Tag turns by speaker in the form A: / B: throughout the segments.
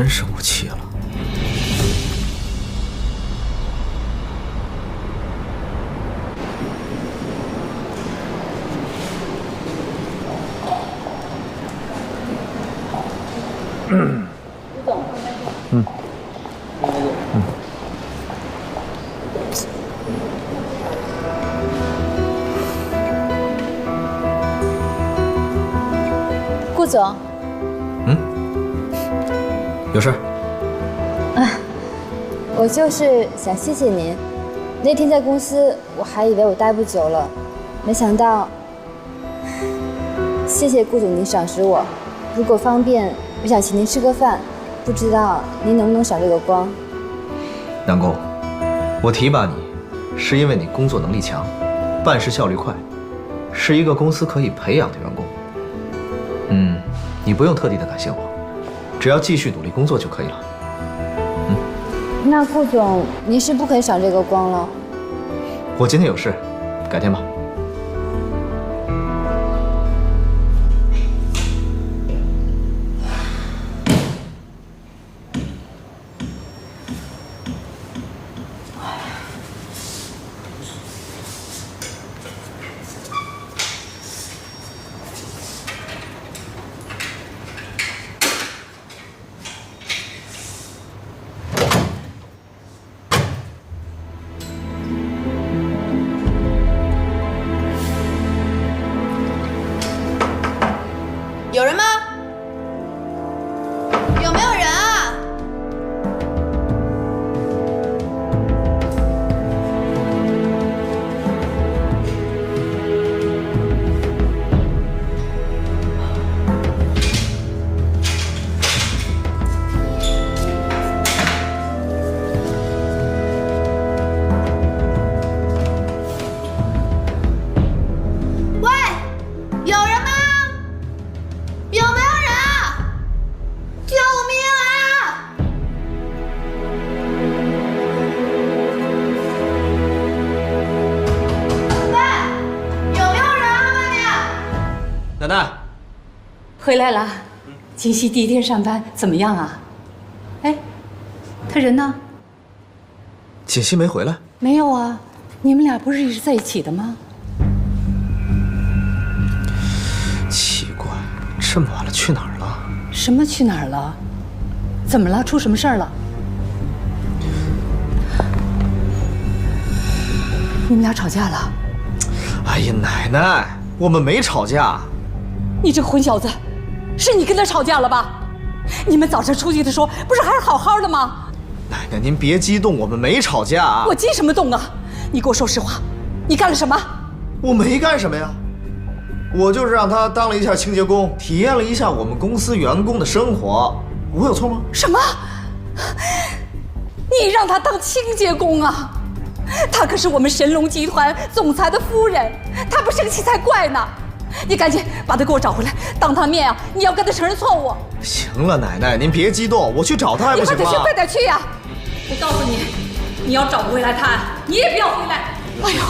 A: 生我气了。
B: 吴总，顾总，
A: 有事？
B: 我就是想谢谢您。那天在公司，我还以为我待不久了，没想到。谢谢顾总您赏识我，如果方便，我想请您吃个饭，不知道您能不能赏这个光？
A: 南宫，我提拔你，是因为你工作能力强，办事效率快，是一个公司可以培养的员工。你不用特地的感谢我，只要继续努力工作就可以了。
B: 那顾总，您是不肯赏这个光了？
A: 我今天有事，改天吧。
C: 有人吗？有没有人啊？喂，有人吗？有没有人啊？救命啊！喂，有没有人啊？外面？
A: 奶奶，
D: 回来了。锦溪第一天上班怎么样啊？哎，他人呢？
A: 锦溪没回来。
D: 没有啊，你们俩不是一直在一起的吗？
A: 奇怪，这么晚了去哪儿了？
D: 什么去哪儿了？怎么了？出什么事儿了？你们俩吵架了？
A: 哎呀，奶奶，我们没吵架。
D: 你这混小子，是你跟他吵架了吧？你们早上出去的时候不是还是好好的吗？
A: 奶奶，您别激动，我们没吵架。
D: 我激什么动啊？你给我说实话，你干了什么？
A: 我没干什么呀，我就是让他当了一下清洁工，体验了一下我们公司员工的生活，我有错吗？
D: 什么？你让他当清洁工啊？他可是我们神龙集团总裁的夫人，他不生气才怪呢！你赶紧把他给我找回来，当他面啊，你要跟他承认错误。
A: 行了，奶奶，您别激动，我去找他还不行吗？
D: 你快点去，快点去呀！我告诉你，你要找不回来他，你也不要回来。哎呦，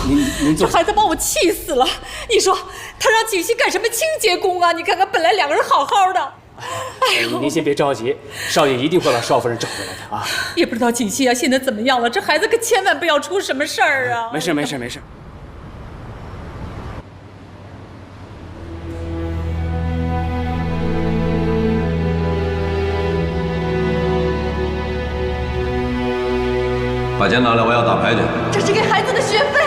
E: 您
D: 这孩子把我气死了！你说他让锦溪干什么清洁工啊？你看看，本来两个人好好的。哎呦，
E: 您先别着急，少爷一定会把少夫人找回来的啊！
D: 也不知道锦溪啊现在怎么样了，这孩子可千万不要出什么事儿啊！
E: 没事没事没事。
F: 把钱拿来，我要打牌去。
D: 这是给孩子的学费。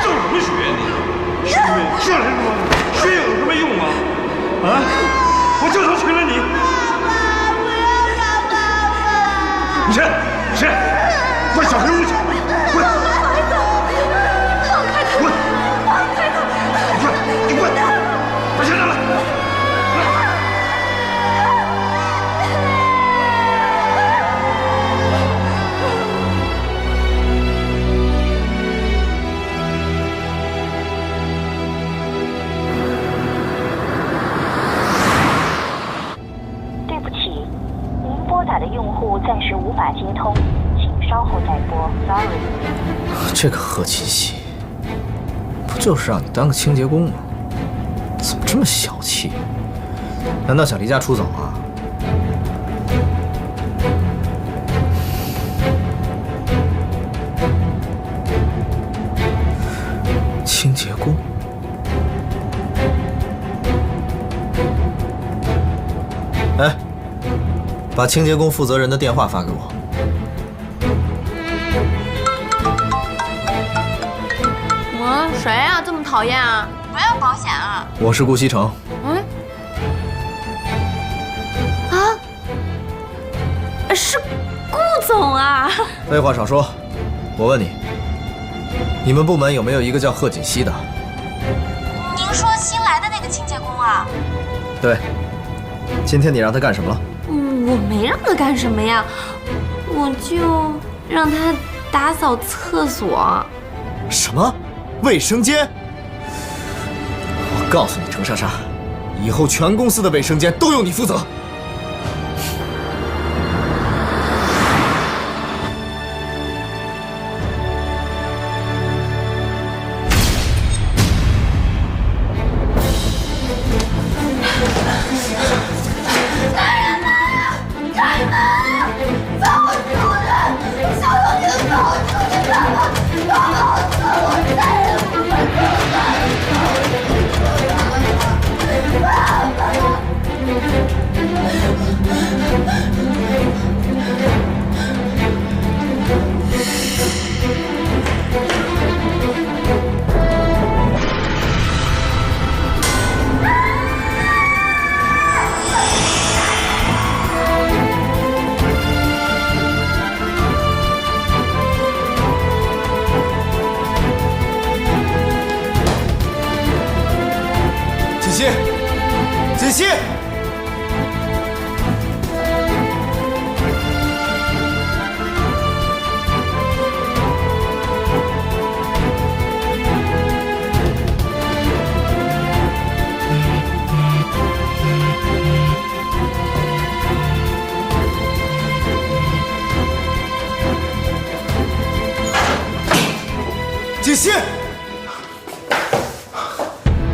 F: 挣什么学你？学费是什么？学有什么用啊？啊！我就说娶了你。
C: 爸爸，不要打爸爸！
F: 你谁？谁？快小黑屋去！滚！
D: 孩子，放开他！
F: 滚！
D: 放开他！
F: 你滚！把钱拿来！
G: 对不起，您拨打的用户暂时无法接通，请稍后再拨。Sorry。
A: 这个贺锦溪，不就是让你当个清洁工吗？怎么这么小气？难道想离家出走啊？哎，把清洁工负责人的电话发给我。
H: 谁呀？这么讨厌啊？不要保险啊！
A: 我是顾西城。
H: 是顾总啊！
A: 废话少说，我问你，你们部门有没有一个叫贺锦熙的？
H: 您说新来的那个清洁工啊？
A: 对。今天你让他干什么了？
H: 我没让他干什么呀，我就让他打扫厕所。
A: 什么？卫生间？我告诉你，程莎莎，以后全公司的卫生间都由你负责。锦溪，锦溪，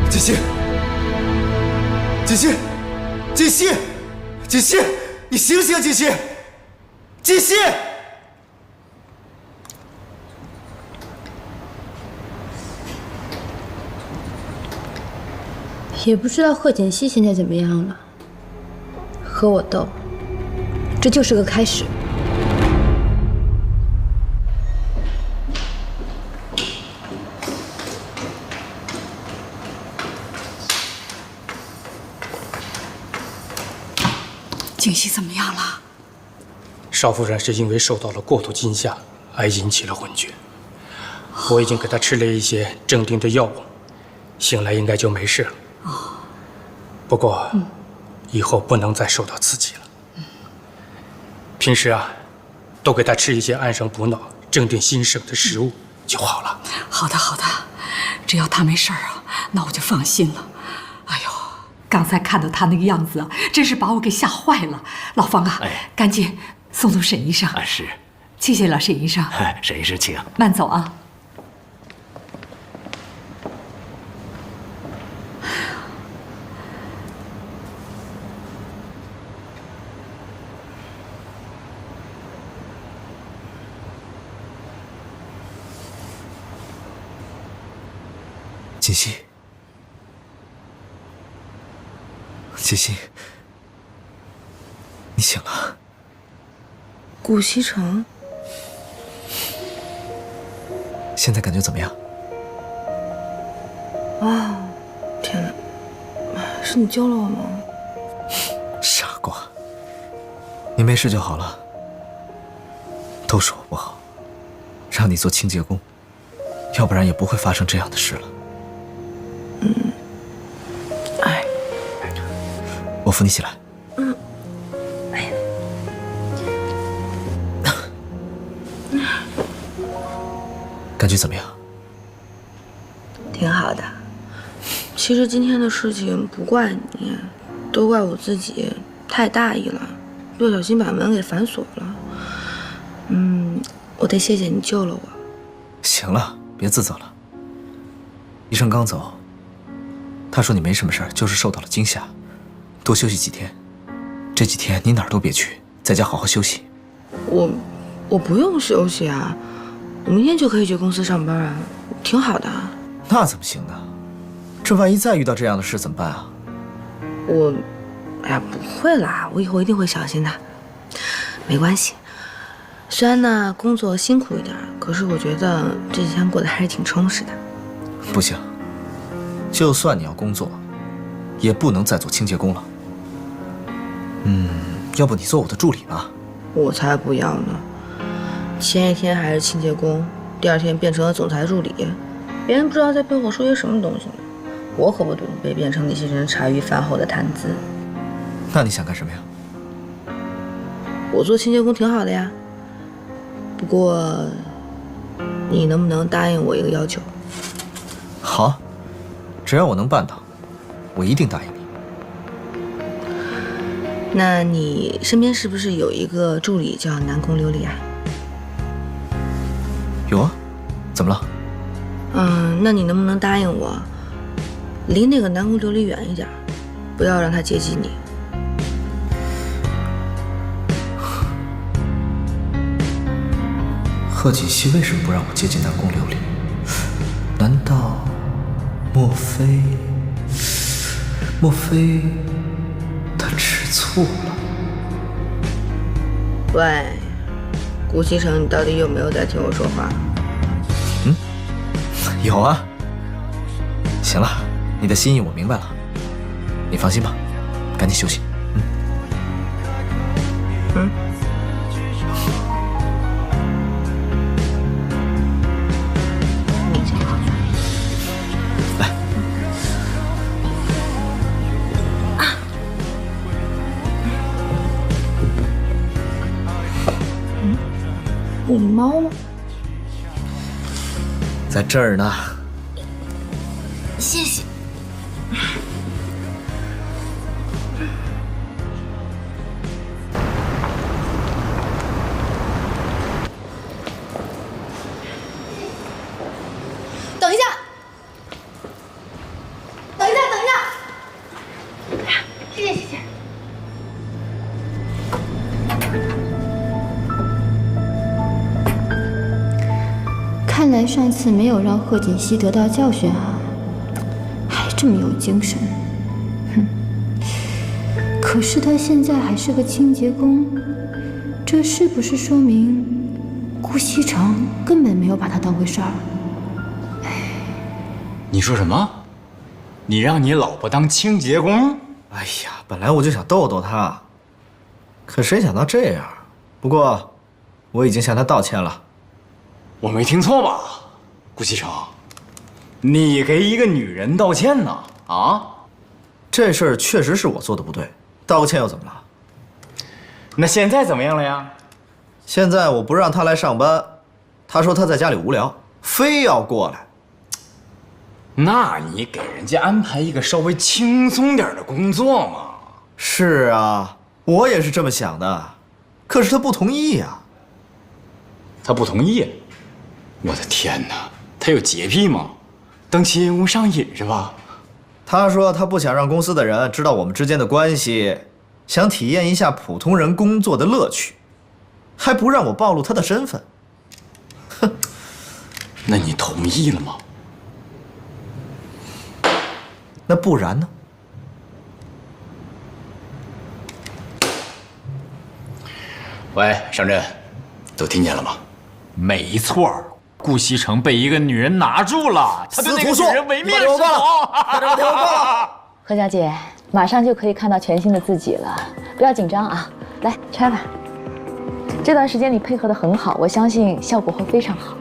A: 锦溪。锦溪，锦溪，锦溪，你醒醒，锦溪，锦溪！
B: 也不知道贺锦熙现在怎么样了，和我斗，这就是个开始。
D: 锦溪怎么样了？
E: 少夫人是因为受到了过度惊吓而引起了昏厥，我已经给她吃了一些镇定的药物，醒来应该就没事了。不过，以后不能再受到刺激了。平时啊，多给她吃一些安神补脑、镇定心神的食物就好了。
D: 好的，好的，只要他没事啊，那我就放心了。哎呦！刚才看到他那个样子啊，真是把我给吓坏了。老方啊，赶紧送沈医生。
I: 是，
D: 谢谢了，沈医生。
I: 沈医生请。
D: 慢走啊。
A: 锦溪。锦溪，你醒了。
J: 顾西城，
A: 现在感觉怎么样？
J: 啊，天哪！是你救了我吗？
A: 傻瓜，你没事就好了。都是我不好，让你做清洁工，要不然也不会发生这样的事了。我扶你起来。感觉怎么样？
J: 挺好的。其实今天的事情不怪你，都怪我自己太大意了，不小心把门给反锁了。我得谢谢你救了我。
A: 行了，别自责了。医生刚走，他说你没什么事儿，就是受到了惊吓。多休息几天，这几天你哪儿都别去，在家好好休息。
J: 我不用休息啊，我明天就可以去公司上班啊，挺好的。
A: 那怎么行呢？这万一再遇到这样的事怎么办啊？
J: 哎呀，不会啦，我以后一定会小心的。没关系，虽然呢工作辛苦一点，可是我觉得这几天过得还是挺充实的。
A: 不行，就算你要工作，也不能再做清洁工了。要不你做我的助理吧？
J: 我才不要呢！前一天还是清洁工，第二天变成了总裁助理，别人不知道在背后说些什么东西呢。我可不准备变成那些人茶余饭后的谈资。
A: 那你想干什么呀？
J: 我做清洁工挺好的呀，不过你能不能答应我一个要求？
A: 好，只要我能办到，我一定答应你。
J: 那你身边是不是有一个助理叫南宫琉璃啊？
A: 有啊，怎么了？
J: 那你能不能答应我，离那个南宫琉璃远一点，不要让他接近你？
A: 贺锦熙为什么不让我接近南宫琉璃？难道，莫非他吃醋了？
J: 喂，顾西城，你到底有没有在听我说话？
A: 有啊。行了，你的心意我明白了，你放心吧，赶紧休息。
J: 你最好。
A: 来。
J: 你猫呢？
A: 在这儿呢。
J: 谢谢。
B: 等一下，等一下，等一下！谢谢，谢谢。看来上次没有让贺锦熙得到教训啊，还这么有精神。可是他现在还是个清洁工，这是不是说明顾西城根本没有把他当回事儿？
I: 你说什么？你让你老婆当清洁工？
A: 哎呀，本来我就想逗逗他，可谁想到这样。不过，我已经向他道歉了。
I: 我没听错吧，顾西城？你给一个女人道歉呢？啊？
A: 这事儿确实是我做的不对，道个歉又怎么了？
I: 那现在怎么样了呀？
A: 现在我不让他来上班，他说他在家里无聊，非要过来。
I: 那你给人家安排一个稍微轻松点的工作嘛。
A: 是啊，我也是这么想的，可是他不同意呀。
I: 他不同意？我的天哪，他有洁癖吗？当清洁工上瘾是吧？
A: 他说他不想让公司的人知道我们之间的关系，想体验一下普通人工作的乐趣，还不让我暴露他的身份。哼，
I: 那你同意了吗？
A: 那不然呢？
I: 喂，上阵，都听见了吗？
K: 没错，顾西城被一个女人拿住了，他对那个女人唯命是从。
A: 大家听我挂了。
L: 何小姐，马上就可以看到全新的自己了，不要紧张啊！来拆吧。这段时间你配合得很好，我相信效果会非常好。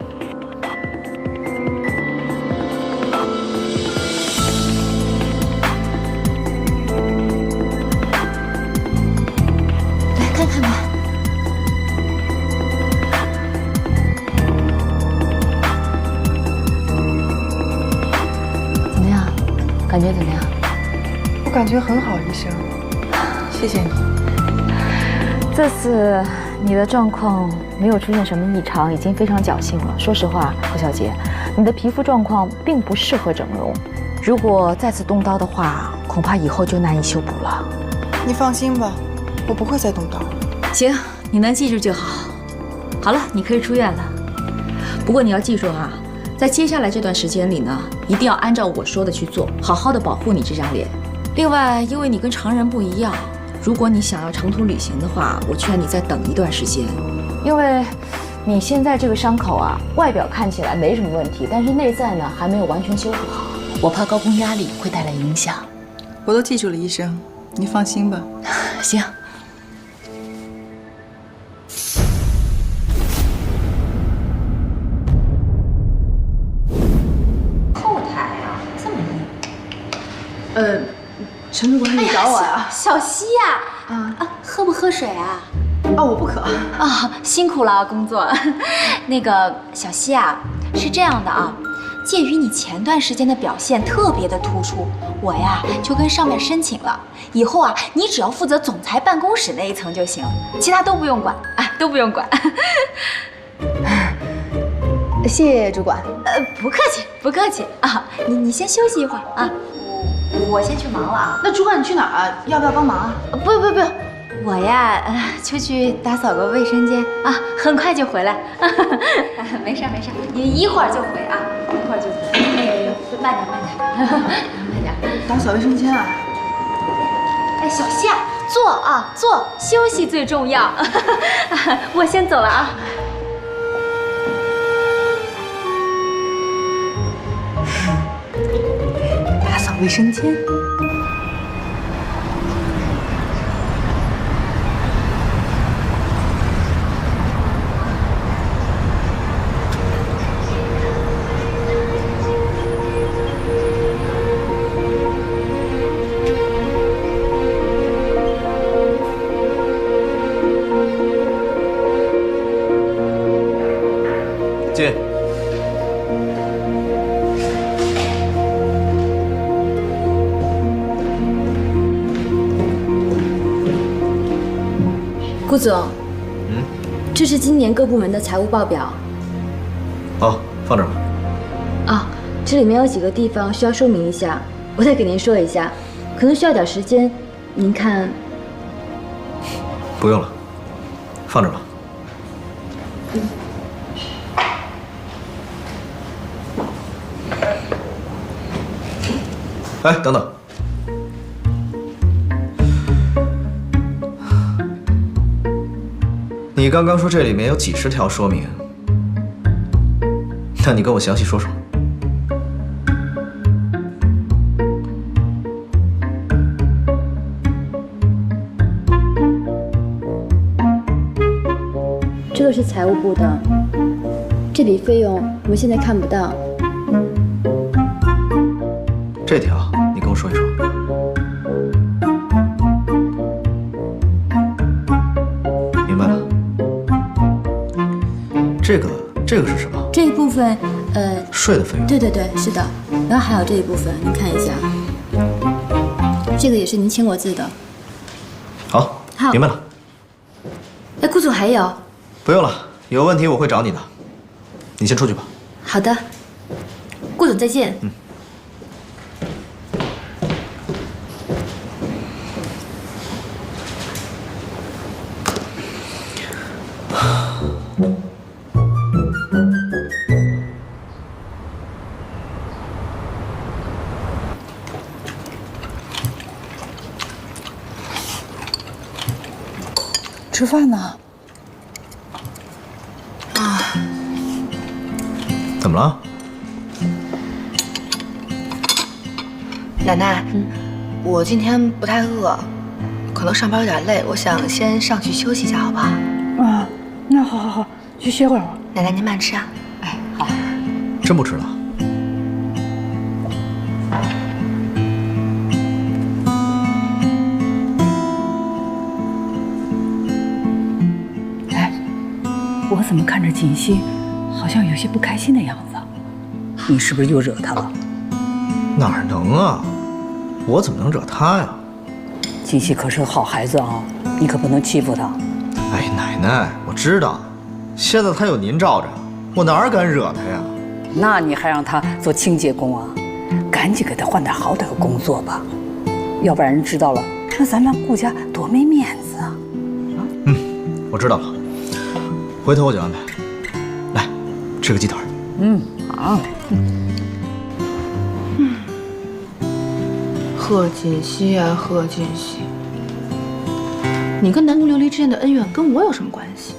B: 来看看吧。
L: 怎么样？感觉怎么样？
M: 我感觉很好，医生，谢谢你。
L: 这次你的状况没有出现什么异常，已经非常侥幸了。说实话，何小姐，你的皮肤状况并不适合整容，如果再次动刀的话，恐怕以后就难以修补了。
M: 你放心吧，我不会再动刀了。
L: 行，你能记住就好。好了，你可以出院了。不过你要记住啊，在接下来这段时间里呢，一定要按照我说的去做，好好的保护你这张脸。另外，因为你跟常人不一样，如果你想要长途旅行的话，我劝你再等一段时间，因为你现在这个伤口啊，外表看起来没什么问题，但是内在呢还没有完全修复好，我怕高空压力会带来影响。
M: 我都记住了，医生，你放心吧。
L: 行。
H: 后台啊，这么硬。
J: 陈主管，你找我呀？
H: 小溪呀，喝不喝水啊？
J: 我不渴。
H: 辛苦了工作。那个小溪啊，是这样的啊，鉴于你前段时间的表现特别的突出，我呀就跟上面申请了，以后啊你只要负责总裁办公室那一层就行，其他都不用管啊，都不用管。
J: 谢谢主管。
H: 不客气，不客气啊。你先休息一会儿啊，我先去忙了啊。
J: 那主管你去哪儿啊？要不要帮忙啊？
H: 不用，我呀出去打扫个卫生间啊，很快就回来。没事，你一会儿就回啊，一会儿就回。慢点。
J: 打扫卫生间啊？
H: 哎，小溪啊，坐，休息最重要。我先走了啊。
D: 打扫卫生间。
A: 进。
N: 顾总，这是今年各部门的财务报表。
A: 好，放这儿吧。
N: 这里面有几个地方需要说明一下，我再给您说一下，可能需要点时间，您看。
A: 不用了，放这儿吧。哎，等等。你刚刚说这里面有几十条说明，那你跟我详细说说。
N: 这个是财务部的，这笔费用我们现在看不到。
A: 这条你跟我说一说。明白了。这个是什么？
N: 这一部分，
A: 税的费用。
N: 对，是的。然后还有这一部分，您看一下，这个也是您签过字的。
A: 好，明白了。
N: 哎，顾总还有？
A: 不用了，有问题我会找你的。你先出去吧。
N: 好的，顾总再见。
M: 吃饭呢？
A: 怎么了？
J: 奶奶，我今天不太饿，可能上班有点累，我想先上去休息一下，好不好？
M: 那好，去歇会儿吧。
J: 奶奶您慢吃啊。
D: 哎，好。
A: 真不吃了？
D: 我怎么看着锦溪好像有些不开心的样子？你是不是又惹她了？
A: 哪能啊？我怎么能惹她呀？
D: 锦溪可是个好孩子啊，你可不能欺负她。
A: 哎，奶奶，我知道，现在她有您罩着，我哪敢惹她呀？
D: 那你还让她做清洁工啊？赶紧给她换点好点的工作吧，要不然人知道了，那咱们顾家多没面子啊！
A: 我知道了。回头我就安排。来，吃个鸡腿。
D: 好。
J: 贺锦熙啊，贺锦熙，你跟南宫琉璃之间的恩怨跟我有什么关系？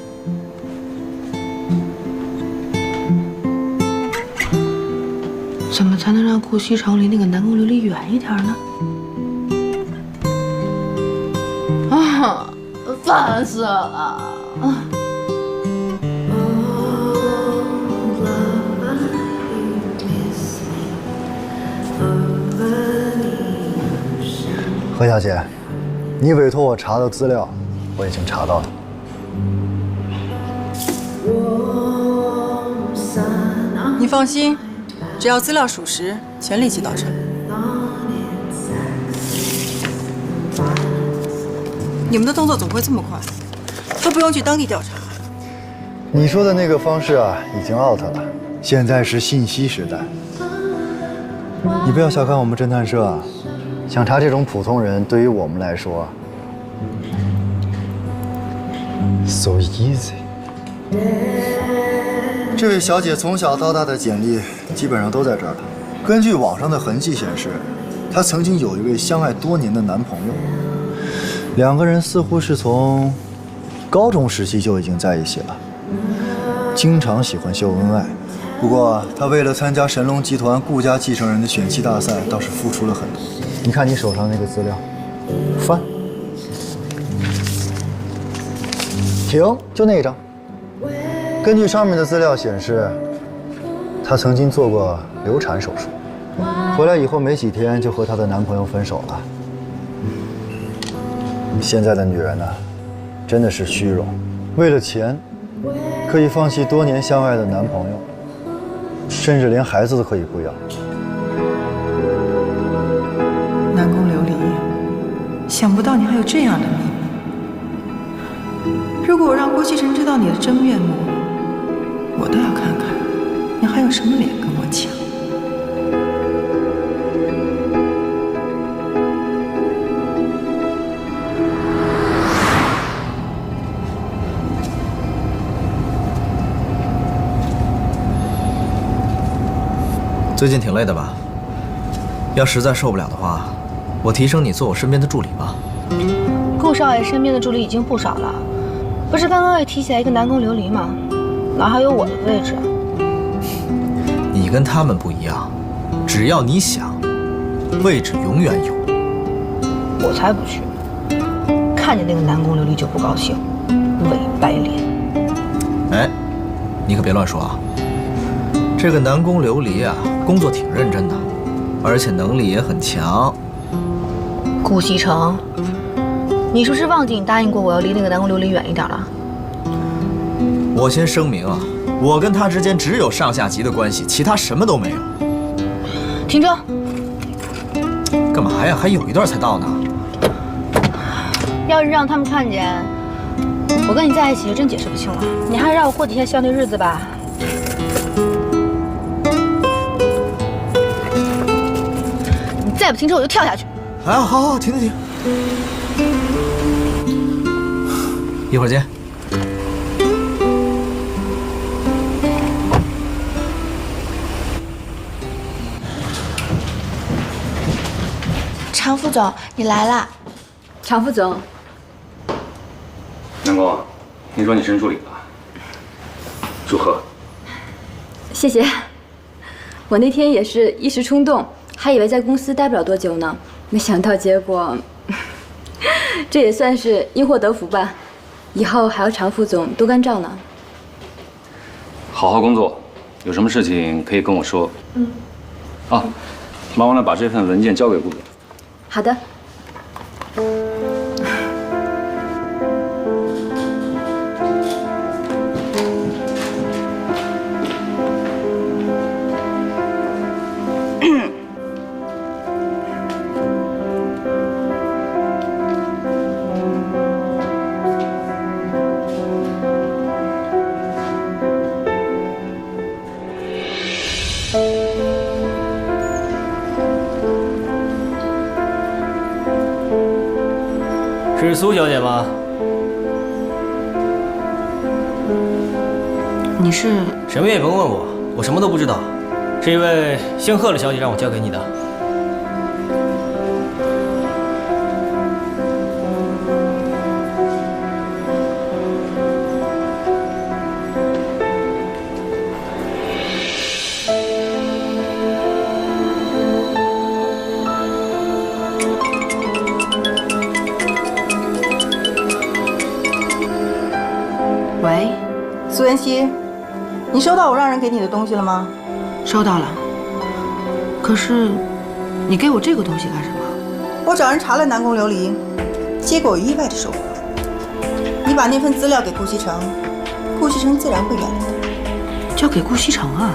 J: 怎么才能让顾西城离那个南宫琉璃远一点呢？啊，烦死了！
O: 何小姐，你委托我查的资料，我已经查到了。
M: 你放心，只要资料属实，钱立即到账。你们的动作怎么会这么快？都不用去当地调查。
O: 你说的那个方式啊，已经 out 了。现在是信息时代，你不要小看我们侦探社啊。想查这种普通人，对于我们来说 ，so easy。这位小姐从小到大的简历基本上都在这儿了。根据网上的痕迹显示，她曾经有一位相爱多年的男朋友，两个人似乎是从高中时期就已经在一起了，经常喜欢秀恩爱。不过，她为了参加神龙集团顾家继承人的选妻大赛，倒是付出了很多。你看你手上那个资料，翻，停，就那一张。根据上面的资料显示，她曾经做过流产手术，回来以后没几天就和她的男朋友分手了。现在的女人呢，真的是虚荣，为了钱，可以放弃多年相爱的男朋友，甚至连孩子都可以不要。
M: 南宫琉璃，想不到你还有这样的秘密。如果我让郭西城知道你的真面目，我都要看看你还有什么脸跟我抢。
A: 最近挺累的吧？要实在受不了的话，我提升你做我身边的助理吧。
J: 顾少爷身边的助理已经不少了，不是刚刚也提起来一个南宫琉璃吗？哪还有我的位置？
A: 你跟他们不一样，只要你想，位置永远有。
J: 我才不去！看见那个南宫琉璃就不高兴，伪白脸。
A: 哎，你可别乱说啊！这个南宫琉璃啊，工作挺认真的，而且能力也很强。
J: 顾西城，你是不是忘记你答应过我要离那个南宫琉璃远一点了？
A: 我先声明啊，我跟他之间只有上下级的关系，其他什么都没有。
J: 停车！
A: 干嘛呀？还有一段才到呢。
J: 要是让他们看见我跟你在一起，就真解释不清了。你还是让我过几天孝内日子吧。你再不停车，我就跳下去。
A: 哎，好，停。一会儿见。
H: 常副总，你来啦！
N: 常副总，
I: 南宫，听说你升助理了，祝贺！
N: 谢谢。我那天也是一时冲动，还以为在公司待不了多久呢，没想到结果，这也算是因祸得福吧。以后还要常副总多关照呢。
I: 好好工作，有什么事情可以跟我说。啊，忙完了把这份文件交给顾总。
N: 好的。
P: 是苏小姐吗？
J: 你是？
P: 什么也甭问我，我什么都不知道。是一位姓贺的小姐让我交给你的。
M: 喂，苏妍希，你收到我让人给你的东西了吗？
J: 收到了。可是，你给我这个东西干什么？
M: 我找人查了南宫琉璃，结果意外的收获。你把那份资料给顾西城，顾西城自然会原谅你。
J: 交给顾西城啊？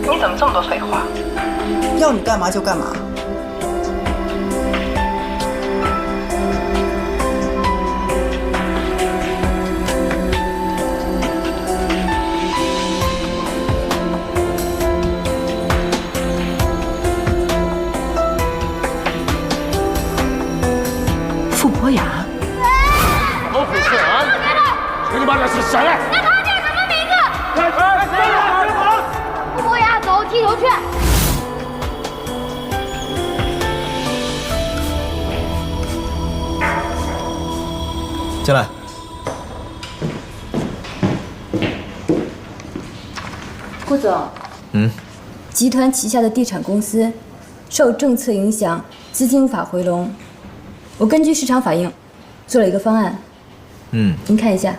M: 你怎么这么多废话？要你干嘛就干嘛。
J: 傅博雅，
F: 老虎吃完，给你把这事下来。
C: 那他叫什么名字？傅博雅，走，踢球去。
A: 进来。
N: 顾总，集团旗下的地产公司受政策影响，资金无法回笼。我根据市场反应，做了一个方案。您看一下。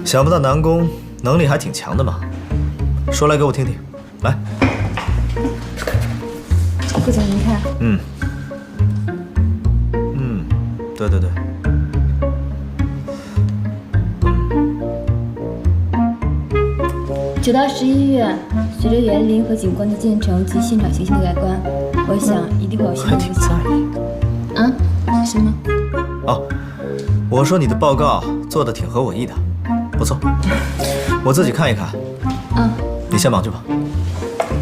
A: 想不到南宫能力还挺强的嘛，说来给我听听。来，
N: 顾总，您看。
A: 对对对。
N: 9到11月，随着园林和景观的建成及现场形象的改观，我想一定会有新的东西。啊？什么？
A: 哦，我说你的报告做的挺合我意的，不错，我自己看一看。你先忙去吧。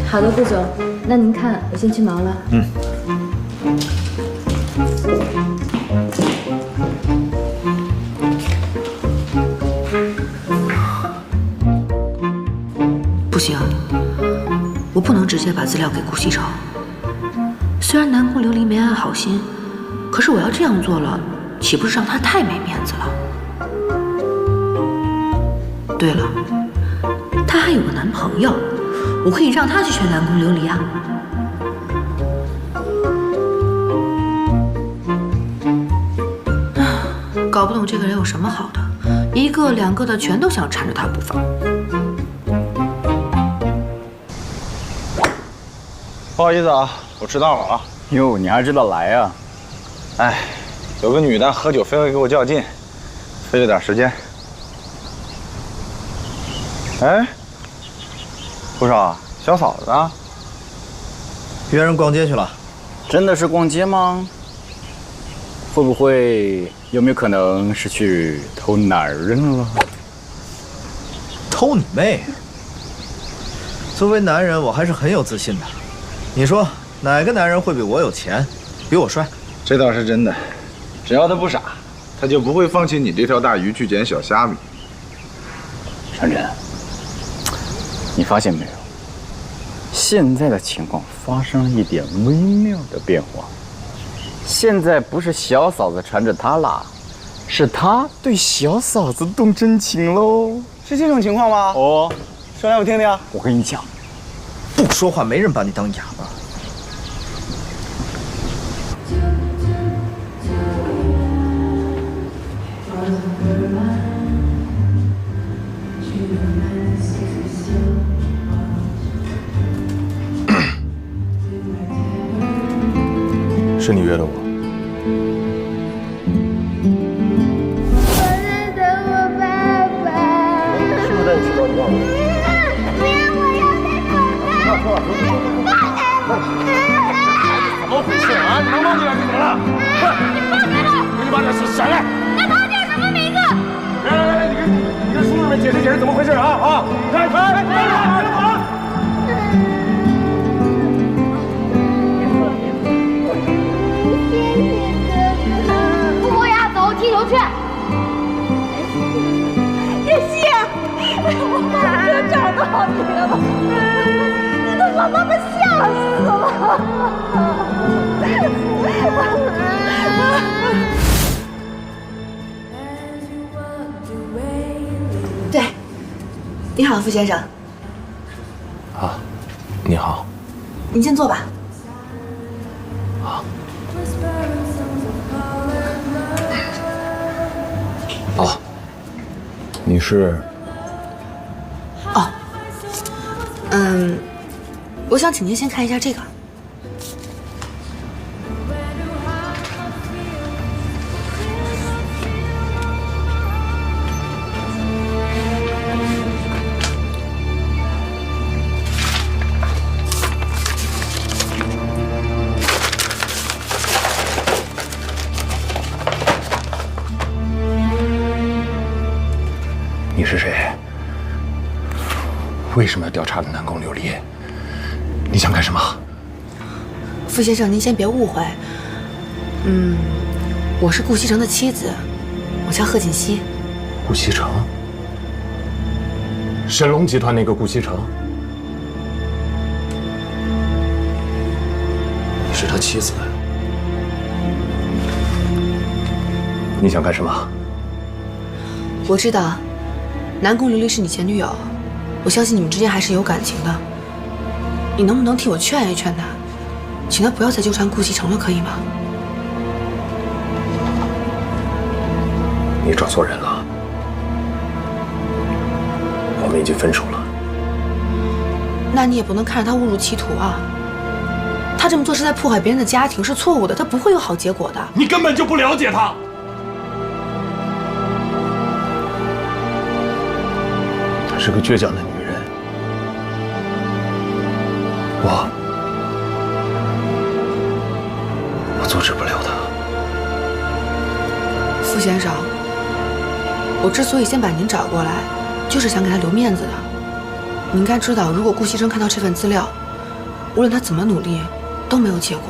N: 好的，顾总，那您看，我先去忙了。
J: 不行，我不能直接把资料给顾西城。虽然南宫琉璃没安好心，可是我要这样做了，岂不是让她太没面子了？对了，她还有个男朋友，我可以让她去选南宫琉璃啊。搞不懂这个人有什么好的，一个两个的全都想缠着他不放。
Q: 不好意思啊，我迟到了啊。
K: 哟，你还知道来啊？
Q: 哎，有个女的喝酒非要给我较劲，费了点时间。哎，顾少，小嫂子呢？
A: 约人逛街去了。
K: 真的是逛街吗？会不会有没有可能是去偷男人了？
A: 偷你妹！作为男人，我还是很有自信的。你说哪个男人会比我有钱，比我帅？
Q: 这倒是真的，只要他不傻，他就不会放弃你这条大鱼去捡小虾米。
K: 晨晨，你发现没有？现在的情况发生了一点微妙的变化。现在不是小嫂子缠着他啦，是他对小嫂子动真情喽。
Q: 是这种情况吗？
K: 哦，
Q: 说来我听听。
K: 我跟你讲，
A: 不说话没人把你当哑巴。
Q: 是你约的我。
C: 我在等我爸爸。
Q: 是不是带你吃到一半了？
C: 不要，我要再等他。
F: 怎么回事啊？你能忘记了是怎么了？
C: 你放开他！
F: 给你把这事下来。
C: 那他叫什么名字？
F: 来，你跟叔叔们解释解释怎么回事啊！来！
C: 傅博雅，走，踢球去。叶希，我哥找到你了，你都把妈妈吓死了。
J: 对，你好，傅先生。
Q: 啊，你好。
J: 您先坐吧。
Q: 好。
K: 哦，你是？
J: 哦，我想请您先看一下这个。
K: 你是谁？为什么要调查南宫琉璃？你想干什么？
J: 傅先生，您先别误会。我是顾西城的妻子，我叫贺锦熙。
K: 顾西城？神龙集团那个顾西城？
A: 你是他妻子？
K: 你想干什么？
J: 我知道，南宫琉璃是你前女友，我相信你们之间还是有感情的。你能不能替我劝一劝她，请她不要再纠缠顾西城了，可以吗？
K: 你找错人了，我们已经分手了。
J: 那你也不能看着他误入歧途啊！他这么做是在破坏别人的家庭，是错误的，他不会有好结果的。
F: 你根本就不了解他。
K: 她是个倔强的女人，我阻止不了她。
J: 傅先生，我之所以先把您找过来，就是想给他留面子的。你应该知道，如果顾西征看到这份资料，无论他怎么努力，都没有结果。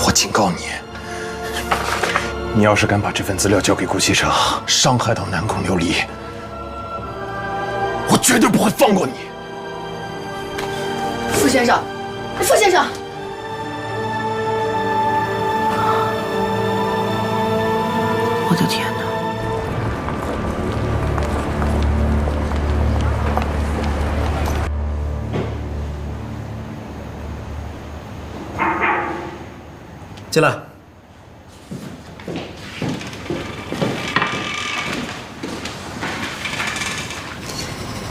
K: 我警告你，你要是敢把这份资料交给顾西城，伤害到南宫琉璃，我绝对不会放过你。
J: 傅先生，傅先生。我的天哪！
A: 进来。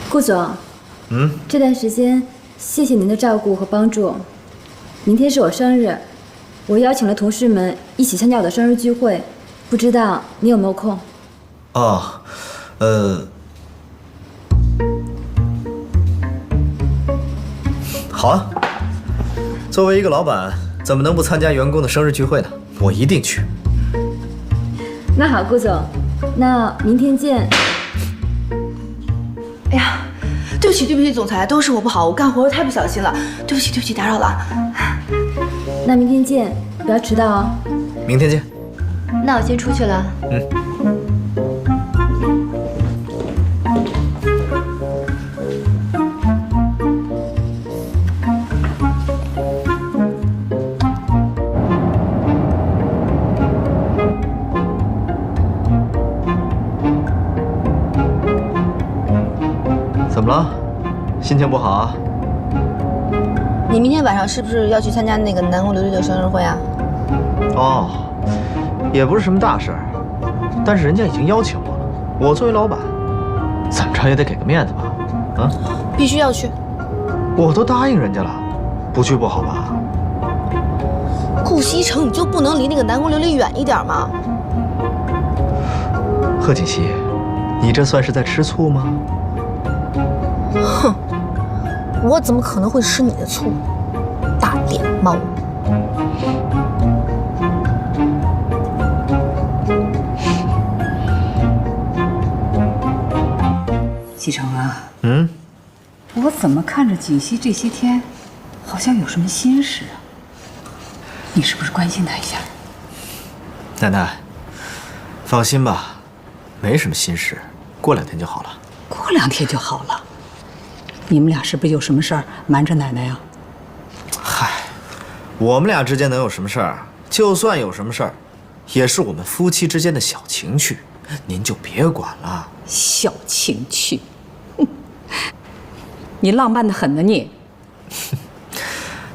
N: 顾总，这段时间谢谢您的照顾和帮助。明天是我生日，我邀请了同事们一起参加我的生日聚会，不知道你有没有空？
A: 哦，好啊。作为一个老板，怎么能不参加员工的生日聚会呢？我一定去。
N: 那好，顾总，那明天见。
J: 哎呀，对不起，对不起，总裁，都是我不好，我干活太不小心了，对不起，对不起，打扰了。
N: 那明天见，不要迟到哦。
A: 明天见。
N: 那我先出去了。
A: 怎么了？心情不好啊？
J: 你明天晚上是不是要去参加那个南宫琉璃的生日会啊？
A: 哦，也不是什么大事儿，但是人家已经邀请我了，我作为老板，怎么着也得给个面子吧？啊？
J: 必须要去。
A: 我都答应人家了，不去不好吧？
J: 顾西城，你就不能离那个南宫琉璃远一点吗？
A: 贺锦熙，你这算是在吃醋吗？
J: 哼，我怎么可能会吃你的醋，大脸猫！
D: 西城啊，
R: 我怎么看着锦溪这些天，好像有什么心事啊？你是不是关心她一下？
A: 奶奶，放心吧，没什么心事，过2天就好了。
D: 过2天就好了。你们俩是不是有什么事儿瞒着奶奶呀？
A: 嗨，我们俩之间能有什么事儿？就算有什么事儿，也是我们夫妻之间的小情趣，您就别管了。
D: 小情趣，哼，你浪漫的很呢你。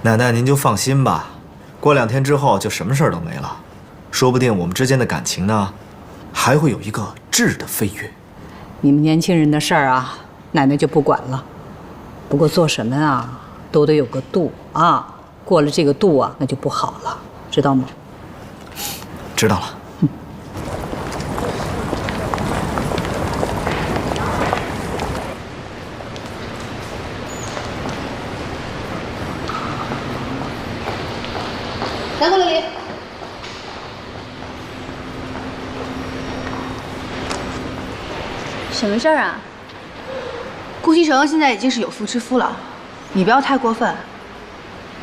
A: 奶奶，您就放心吧，过2天之后就什么事儿都没了。说不定我们之间的感情呢，还会有一个质的飞跃。
D: 你们年轻人的事儿啊，奶奶就不管了。不过做什么啊，都得有个度啊，过了这个度啊，那就不好了，知道吗？
A: 知道了。
H: 南宫琉璃，什么事儿啊？
J: 顾西城现在已经是有妇之夫了，你不要太过分。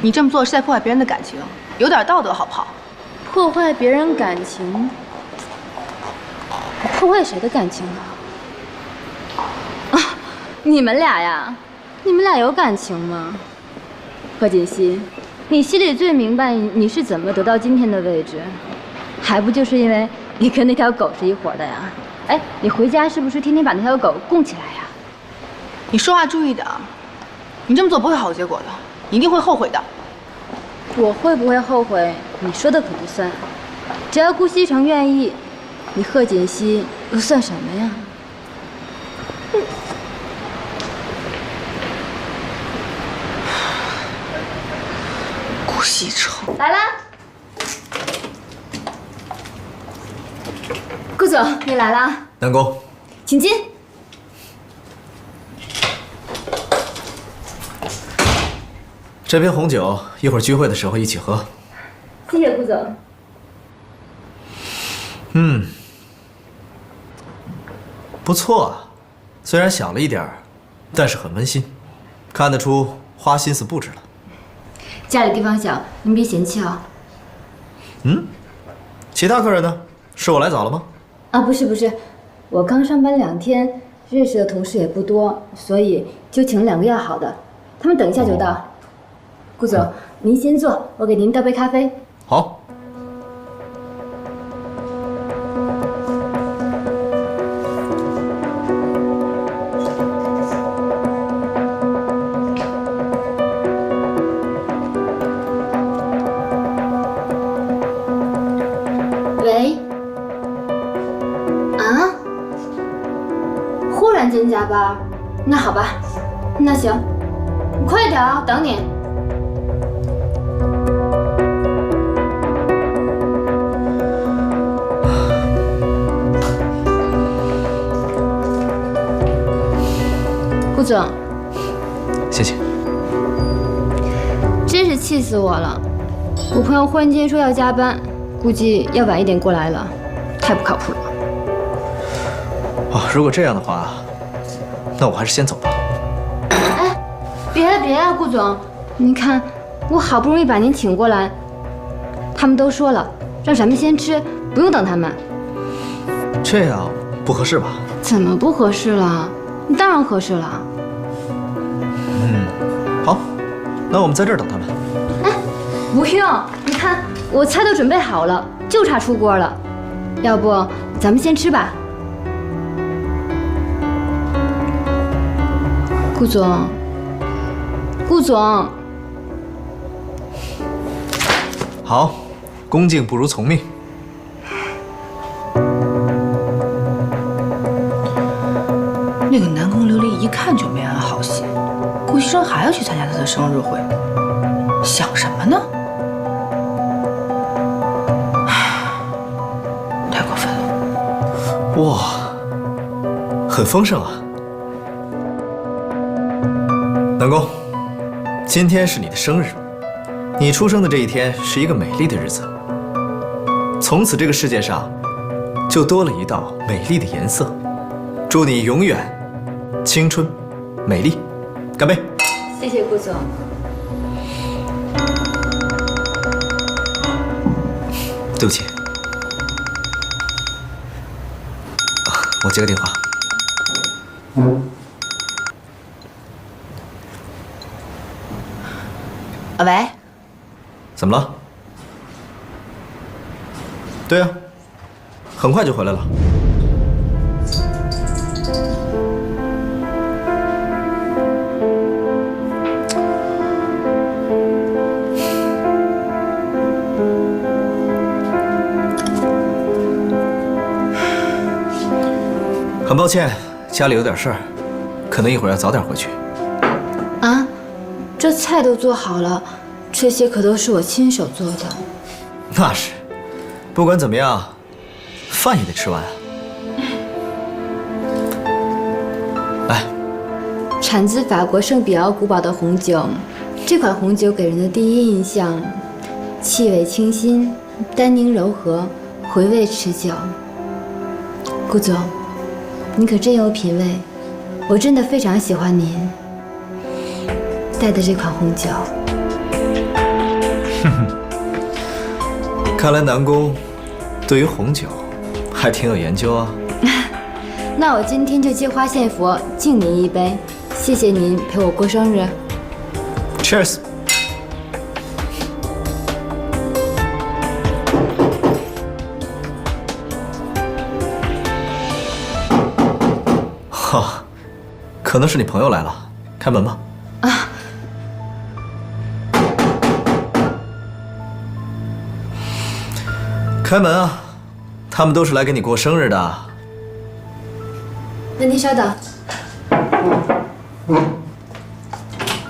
J: 你这么做是在破坏别人的感情，有点道德好不好？
N: 破坏别人感情？破坏谁的感情啊？你们俩呀？你们俩有感情吗？贺锦熙，你心里最明白你是怎么得到今天的位置，还不就是因为你跟那条狗是一伙的呀？哎，你回家是不是天天把那条狗供起来呀？
J: 你说话注意点，你这么做不会好结果的，你一定会后悔的。
N: 我会不会后悔？你说的可不算。只要顾西城愿意，你贺锦熙又算什么呀？
J: 顾西城
N: 来啦！顾总，你来啦，
A: 南宫，
N: 请进。
A: 这瓶红酒一会儿聚会的时候一起喝。
N: 谢谢顾总。
A: 不错啊，虽然小了一点儿，但是很温馨，看得出花心思布置了。
N: 家里地方小，您别嫌弃啊。
A: 其他客人呢？是我来早了吗？
N: 啊，不是，我刚上班2天，认识的同事也不多，所以就请了2个要好的，他们等一下就到。顾总，您先坐，我给您倒杯咖啡。
A: 好。
N: 喂？啊？忽然间加班？那好吧，那行，快点啊，等你。顾总，
A: 谢谢。
N: 真是气死我了！我朋友忽然间说要加班，估计要晚一点过来了，太不靠谱了。
A: 如果这样的话，那我还是先走吧。
N: 哎，别啊，顾总，您看，我好不容易把您请过来，他们都说了，让咱们先吃，不用等他们。
A: 这样不合适吧？
N: 怎么不合适了？当然合适了。
A: 好，那我们在这儿等他们。
N: 哎，不用，你看我菜都准备好了，就差出锅了。要不咱们先吃吧。顾总，顾总。
A: 好，恭敬不如从命。
J: 那个南宫琉璃一看就没安好心，顾西城还要去参加他的生日会，想什么呢？太过分了！
A: 哇，很丰盛啊。南宫，今天是你的生日，你出生的这一天是一个美丽的日子，从此这个世界上就多了一道美丽的颜色。祝你永远青春美丽，干杯！
N: 谢谢顾总。
A: 对不起，我接个电话。
J: 喂，
A: 怎么了？对啊，很快就回来了。很抱歉，家里有点事儿，可能一会儿要早点回去。
B: 啊，这菜都做好了，这些可都是我亲手做的。
A: 那是，不管怎么样，饭也得吃完啊。来，
B: 产自法国圣彼奥古堡的红酒，这款红酒给人的第一印象，气味清新，单宁柔和，回味持久。顾总，你可真有品味，我真的非常喜欢您带的这款红酒。
A: 哼哼，看来南宫对于红酒还挺有研究啊。
B: 那我今天就借花献佛，敬您一杯，谢谢您陪我过生日。
A: Cheers。哈，可能是你朋友来了，开门吧。
B: 啊。
A: 开门啊！他们都是来给你过生日的。
B: 那您稍等。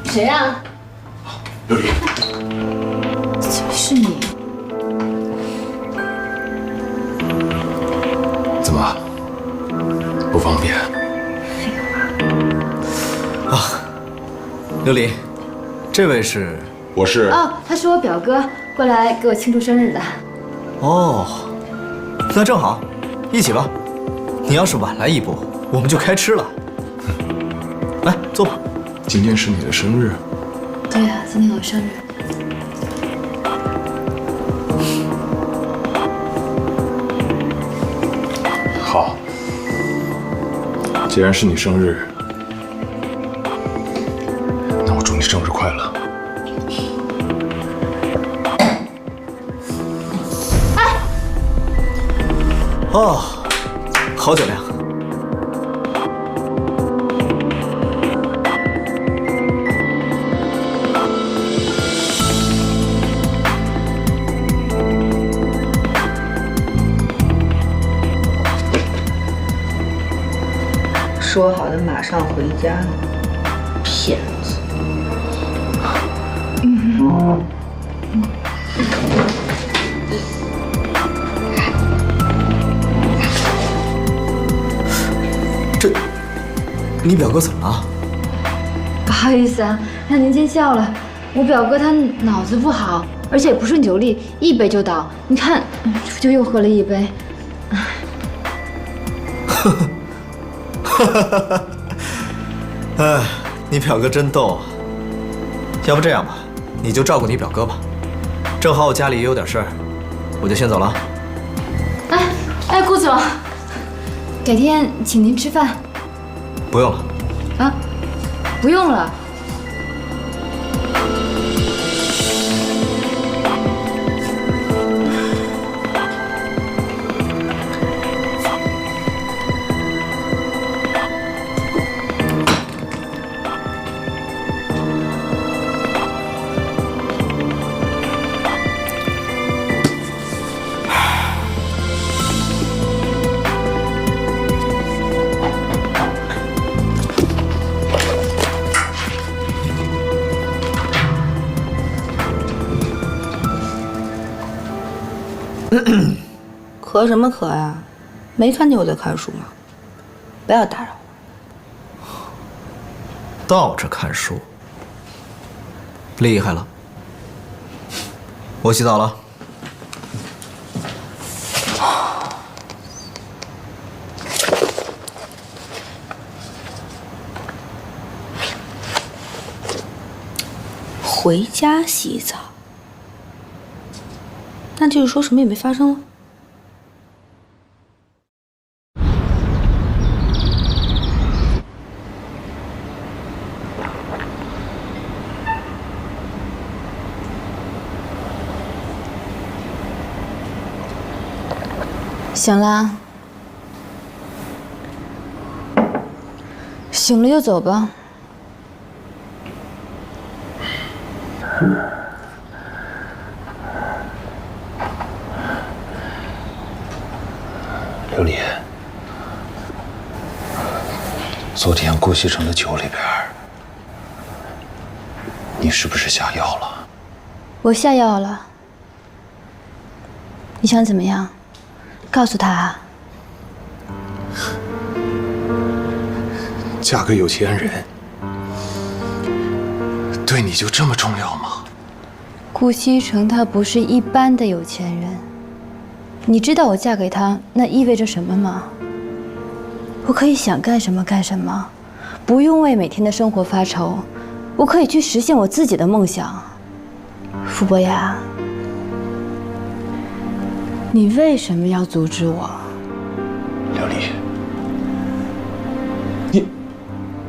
B: 谁啊？
F: 琉璃。
B: 怎么是你？
F: 怎么？不方便？
A: 啊，琉璃，这位是？
F: 我是。
B: 哦，他是我表哥，过来给我庆祝生日的。
A: 哦，那正好，一起吧。你要是晚来一步，我们就开吃了。来，坐吧。
F: 今天是你的生日。
B: 对呀，今天我生日。
F: 好，既然是你生日，那我祝你生日快乐。
A: 哦，好酒量。
J: 说好的马上回家呢，骗子！
A: 这，你表哥怎么了？
B: 不好意思啊，让您见笑了。我表哥他脑子不好，而且不顺酒力，一杯就倒。你看，这就又喝了一杯。
A: 哎，你表哥真逗啊！要不这样吧，你就照顾你表哥吧。正好我家里也有点事儿，我就先走了。
B: 哎，顾总，改天请您吃饭。
A: 不用了。
B: 啊，不用了。
J: 咳什么咳呀？没看见我在看书吗？不要打扰我。
A: 倒着看书，厉害了。我洗澡了。
J: 回家洗澡，那就是说什么也没发生了。
B: 醒了，醒了就走吧。
F: 琉璃，
S: 昨天顾西城的酒里边，你是不是下药了？
B: 我下药了。你想怎么样？告诉他啊。
S: 嫁个有钱人，对你就这么重要吗？
B: 顾西城他不是一般的有钱人，你知道我嫁给他那意味着什么吗？我可以想干什么干什么，不用为每天的生活发愁，我可以去实现我自己的梦想。傅博雅，你为什么要阻止我？
S: 琉璃，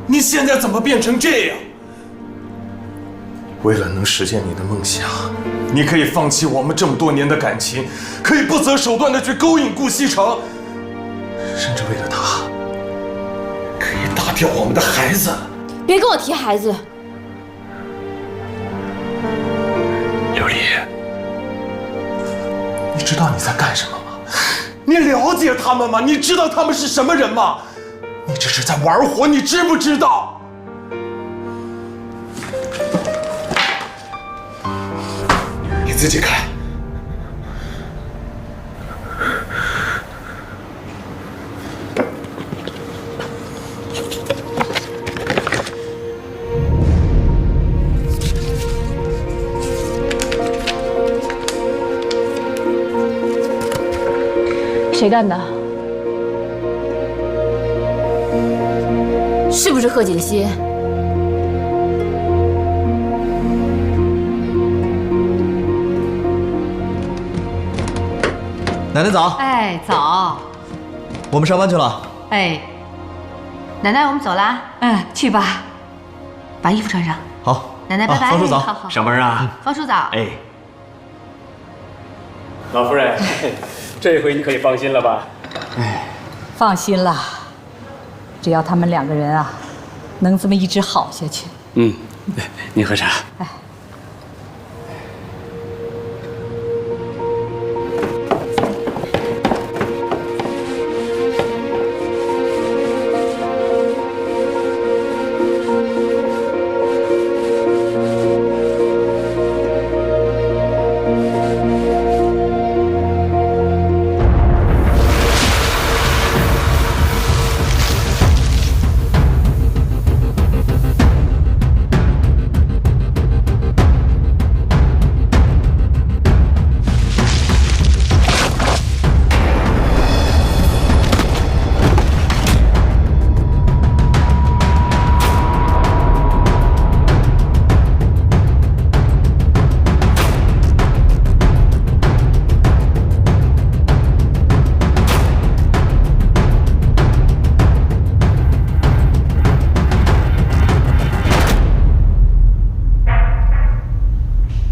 F: 你现在怎么变成这样？为了能实现你的梦想，你可以放弃我们这么多年的感情，可以不择手段的去勾引顾西城，甚至为了他，可以打掉我们的孩子。
B: 别跟我提孩子。
F: 琉璃，你知道你在干什么吗？你了解他们吗？你知道他们是什么人吗？你这是在玩火，你知不知道？你自己看。
B: 谁干的？是不是贺锦熙？
A: 奶奶早。
D: 哎，早。
A: 我们上班去了。
D: 哎，
L: 奶奶，我们走啦。
D: 嗯，去吧。
L: 把衣服穿上。
A: 好。
L: 奶奶，拜拜。
A: 方叔早。
L: 好好。
P: 上班啊。
L: 方叔早。
P: 哎。老夫人，这回你可以放心了吧？
D: 哎，放心啦。只要他们两个人啊，能这么一直好下去。
P: 嗯，您喝茶。
D: 哎。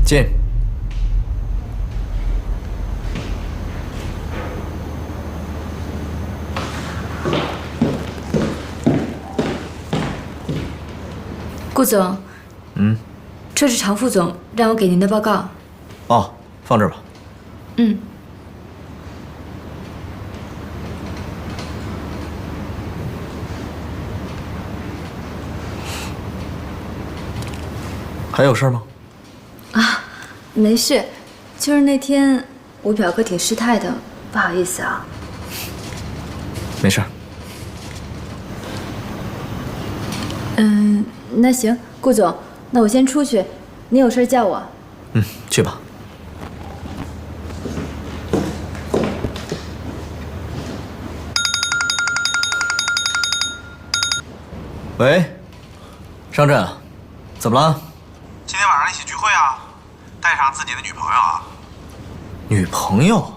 A: 进。
B: 顾总，这是常副总让我给您的报告。
A: 哦，放这儿吧。还有事吗？
B: 啊，没事，就是那天我表哥挺失态的，不好意思啊。
A: 没事。
B: 那行，顾总，那我先出去，您有事叫我。
A: 去吧。喂，商震，怎么了？
T: 今天晚上一起聚会啊，带上自己的女朋友啊。
A: 女朋友？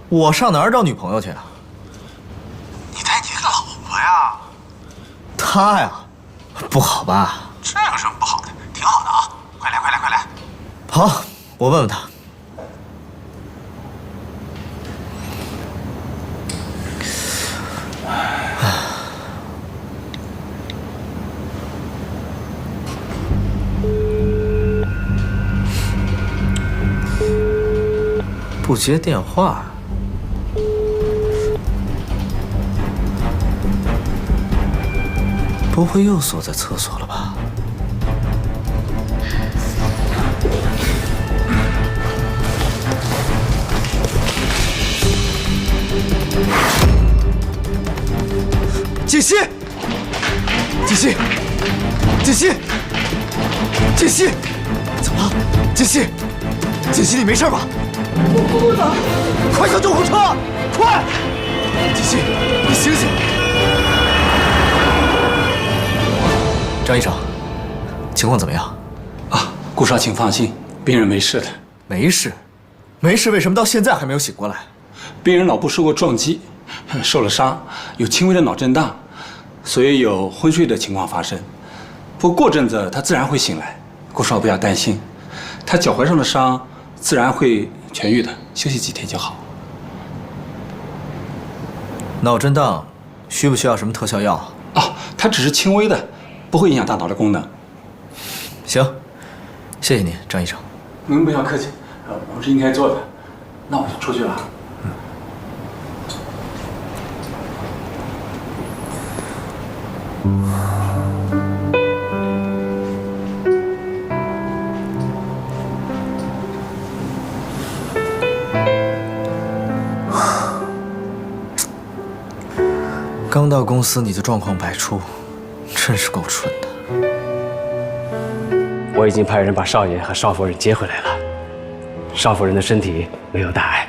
A: 我上哪儿找女朋友去啊？
T: 你带你老婆呀？
A: 她呀，不好吧？
T: 这有什么不好的？挺好的啊！快来快来快来！
A: 好，我问问她。不接电话。不会又锁在厕所了吧？
O: 锦溪，锦溪，锦溪，锦溪，怎么了？锦溪，锦溪，你没事吧？
C: 我不走，
O: 快叫救护车！快！锦溪，你醒醒！
A: 张医生，情况怎么样？
E: 啊，顾少，请放心，病人没事的。
A: 没事，没事，为什么到现在还没有醒过来？
E: 病人脑部受过撞击，受了伤，有轻微的脑震荡，所以有昏睡的情况发生。不过阵子他自然会醒来，顾少不要担心，他脚踝上的伤自然会痊愈的，休息几天就好。
A: 脑震荡需不需要什么特效药？
E: 哦，他只是轻微的，不会影响大脑的功能。
A: 行，谢谢您，张医生。
E: 您不要客气，我们是应该做的。那我就出去了。
A: 刚到公司你就状况百出，真是够蠢的。
U: 我已经派人把少爷和少夫人接回来了，少夫人的身体没有大碍。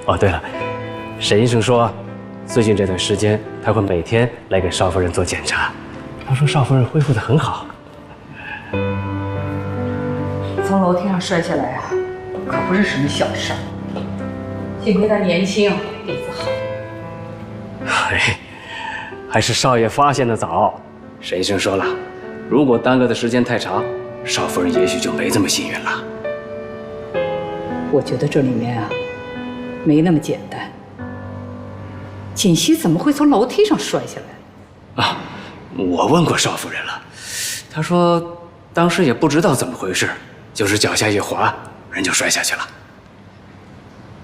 U: 哦，对了，沈医生说，最近这段时间他会每天来给少夫人做检查。他说少夫人恢复得很好。
R: 从楼梯上摔下来啊，可不是什么小事儿。幸亏他年轻，底子好。
U: 哎，还是少爷发现的早。沈医生说了，如果耽搁的时间太长，少夫人也许就没这么幸运了。
R: 我觉得这里面啊，没那么简单。锦溪怎么会从楼梯上摔下来？
U: 啊，我问过少夫人了，她说当时也不知道怎么回事，就是脚下一滑，人就摔下去了。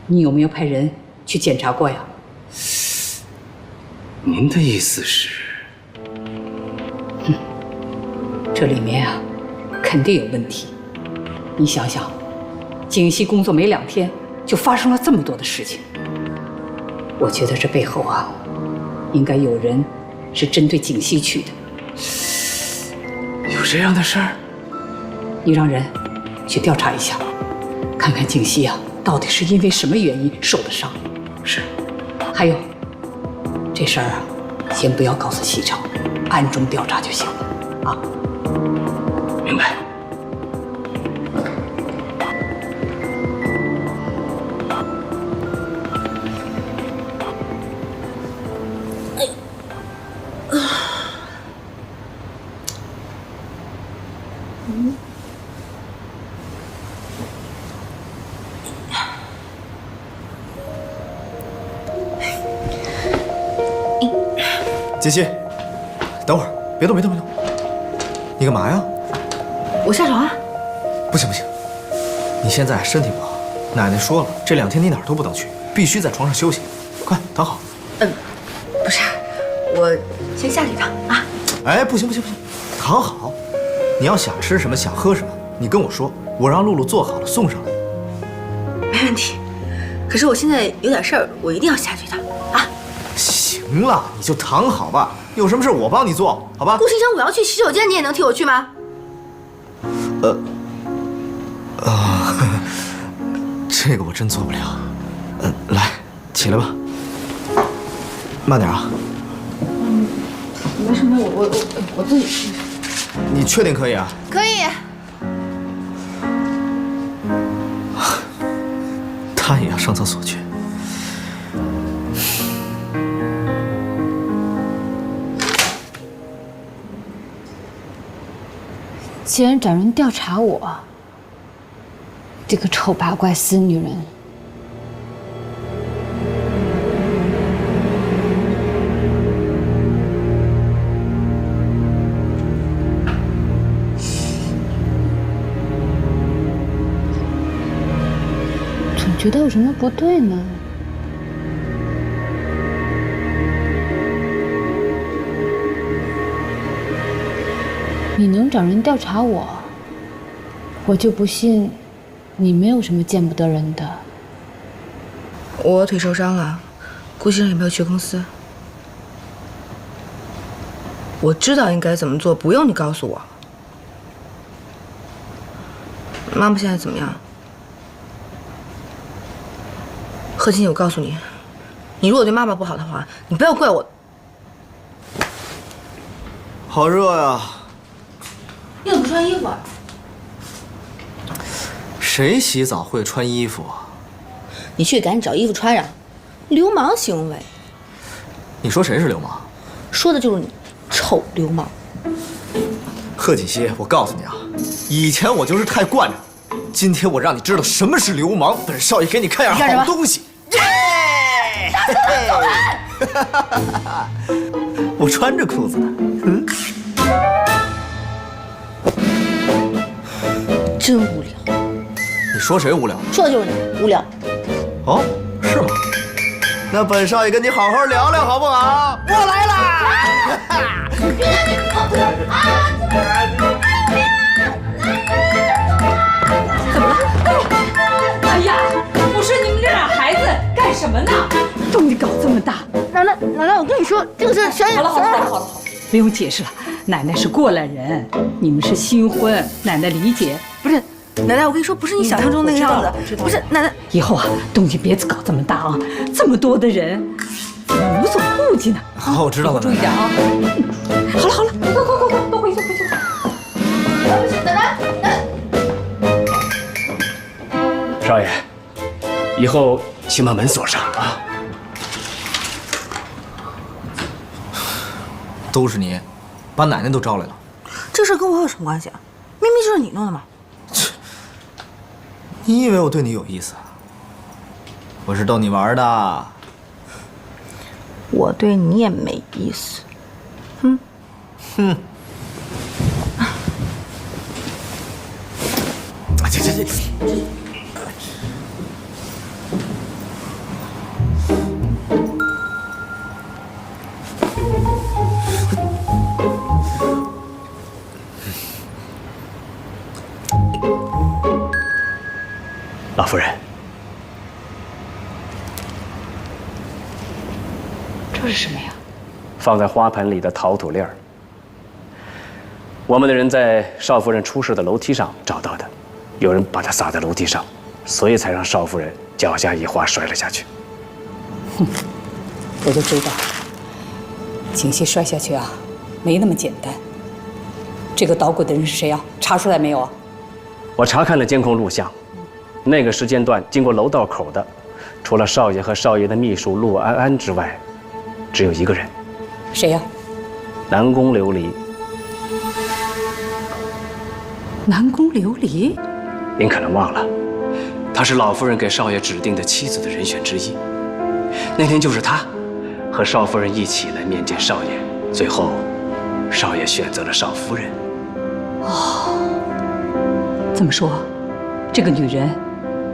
R: 你有没有派人去检查过呀？
U: 您的意思是？
R: 这里面啊，肯定有问题。你想想，锦溪工作没2天，就发生了这么多的事情。我觉得这背后啊，应该有人是针对锦溪去的。
U: 有这样的事儿？
R: 你让人去调查一下，看看锦溪啊，到底是因为什么原因受的伤。
U: 是。
R: 还有，这事儿啊，先不要告诉西城，暗中调查就行了。啊。
U: 明白。
A: 锦溪，等会儿，别动，别动，别动！你干嘛呀？
J: 我下床啊。
A: 不行不行，你现在身体不好，奶奶说了，这2天你哪儿都不能去，必须在床上休息。快躺好。
J: 不是，我先下去一趟啊。
A: 哎，不行不行不行，躺好。你要想吃什么，想喝什么，你跟我说，我让露露做好了送上来。
J: 没问题。可是我现在有点事儿，我一定要下去一趟啊。
A: 行了，你就躺好吧，有什么事我帮你做，好吧？
J: 顾先生，我要去洗手间，你也能替我去吗？
A: 这个我真做不了。来，起来吧，慢点啊。
J: 没什么，我自己。
A: 你确定可以啊？
J: 可以。
A: 他也要上厕所去。
B: 既然找人调查我，这个丑八怪死女人，总觉得有什么不对呢。你能找人调查我，我就不信你没有什么见不得人的。
J: 我腿受伤了，顾先生也没有去公司。我知道应该怎么做，不用你告诉我。妈妈现在怎么样？贺金，我告诉你，你如果对妈妈不好的话，你不要怪我。
O: 好热呀！
J: 你怎么不穿衣服啊？
A: 谁洗澡会穿衣服啊？
J: 你去赶紧找衣服穿上，流氓行为。
A: 你说谁是流氓？
J: 说的就是你，臭流氓。
A: 贺锦熙，我告诉你啊，以前我就是太惯着，今天我让你知道什么是流氓。本少爷给你看样好东西。耶！我穿着裤子呢。
J: 真无聊。
A: 你说谁无聊？
J: 说的就是你，无聊。
A: 哦，是吗？那本少爷跟你好好聊聊好不好？我来啦！
D: 怎么了？哎呀，我说你们这俩孩子干什么呢？动静搞这么大！
J: 奶奶，我跟你说，这个是小野。
D: 好了，不用解释了。奶奶是过来人，你们是新婚，奶奶理解。
J: 不是，奶奶，我跟你说，不是你想象中那个样子。不是，奶奶，
D: 以后啊，动静别搞这么大啊，这么多的人，怎么无所顾忌呢？
A: 好，我知道了，
D: 注意点啊。好了，快，都回去。
J: 奶奶。
U: 少爷，以后请把门锁上啊。
A: 都是你，把奶奶都招来了。
J: 这事跟我有什么关系啊？明明就是你弄的嘛。
A: 你以为我对你有意思？我是逗你玩的。
J: 我对你也没意思。
A: 这。
U: 老夫人，
D: 这是什么呀？
U: 放在花盆里的陶土粒儿，我们的人在少夫人出事的楼梯上找到的，有人把它撒在楼梯上，所以才让少夫人脚下一滑摔了下去。
D: 哼，我就知道，景熙摔下去啊，没那么简单。这个捣鬼的人是谁啊？查出来没有啊？
U: 我查看了监控录像。那个时间段经过楼道口的，除了少爷和少爷的秘书陆安安之外，只有一个人。
D: 谁呀？
U: 南宫琉璃。
D: 南宫琉璃？
U: 您可能忘了，她是老夫人给少爷指定的妻子的人选之一。那天就是她，和少夫人一起来面见少爷，最后，少爷选择了少夫人。
D: 哦，这么说，这个女人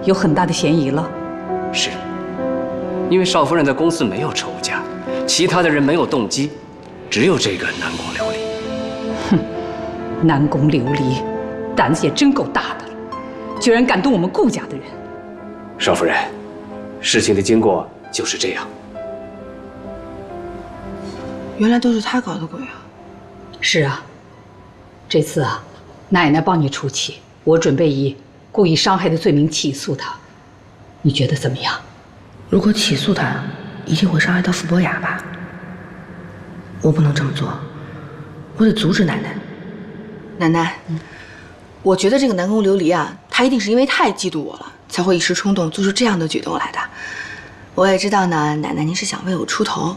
D: 有很大的嫌疑了。
U: 是，因为少夫人在公司没有仇家，其他的人没有动机，只有这个南宫琉璃。
D: 哼，南宫琉璃，胆子也真够大的了，居然敢动我们顾家的人。
U: 少夫人，事情的经过就是这样。
J: 原来都是他搞的鬼啊！
D: 是啊，这次啊，奶奶帮你出气，我准备以故意伤害的罪名起诉他，你觉得怎么样？
J: 如果起诉他，一定会伤害到傅博雅吧？我不能这么做，我得阻止奶奶。奶奶，我觉得这个南宫琉璃啊，他一定是因为太嫉妒我了，才会一时冲动做出这样的举动来的。我也知道呢，奶奶您是想为我出头，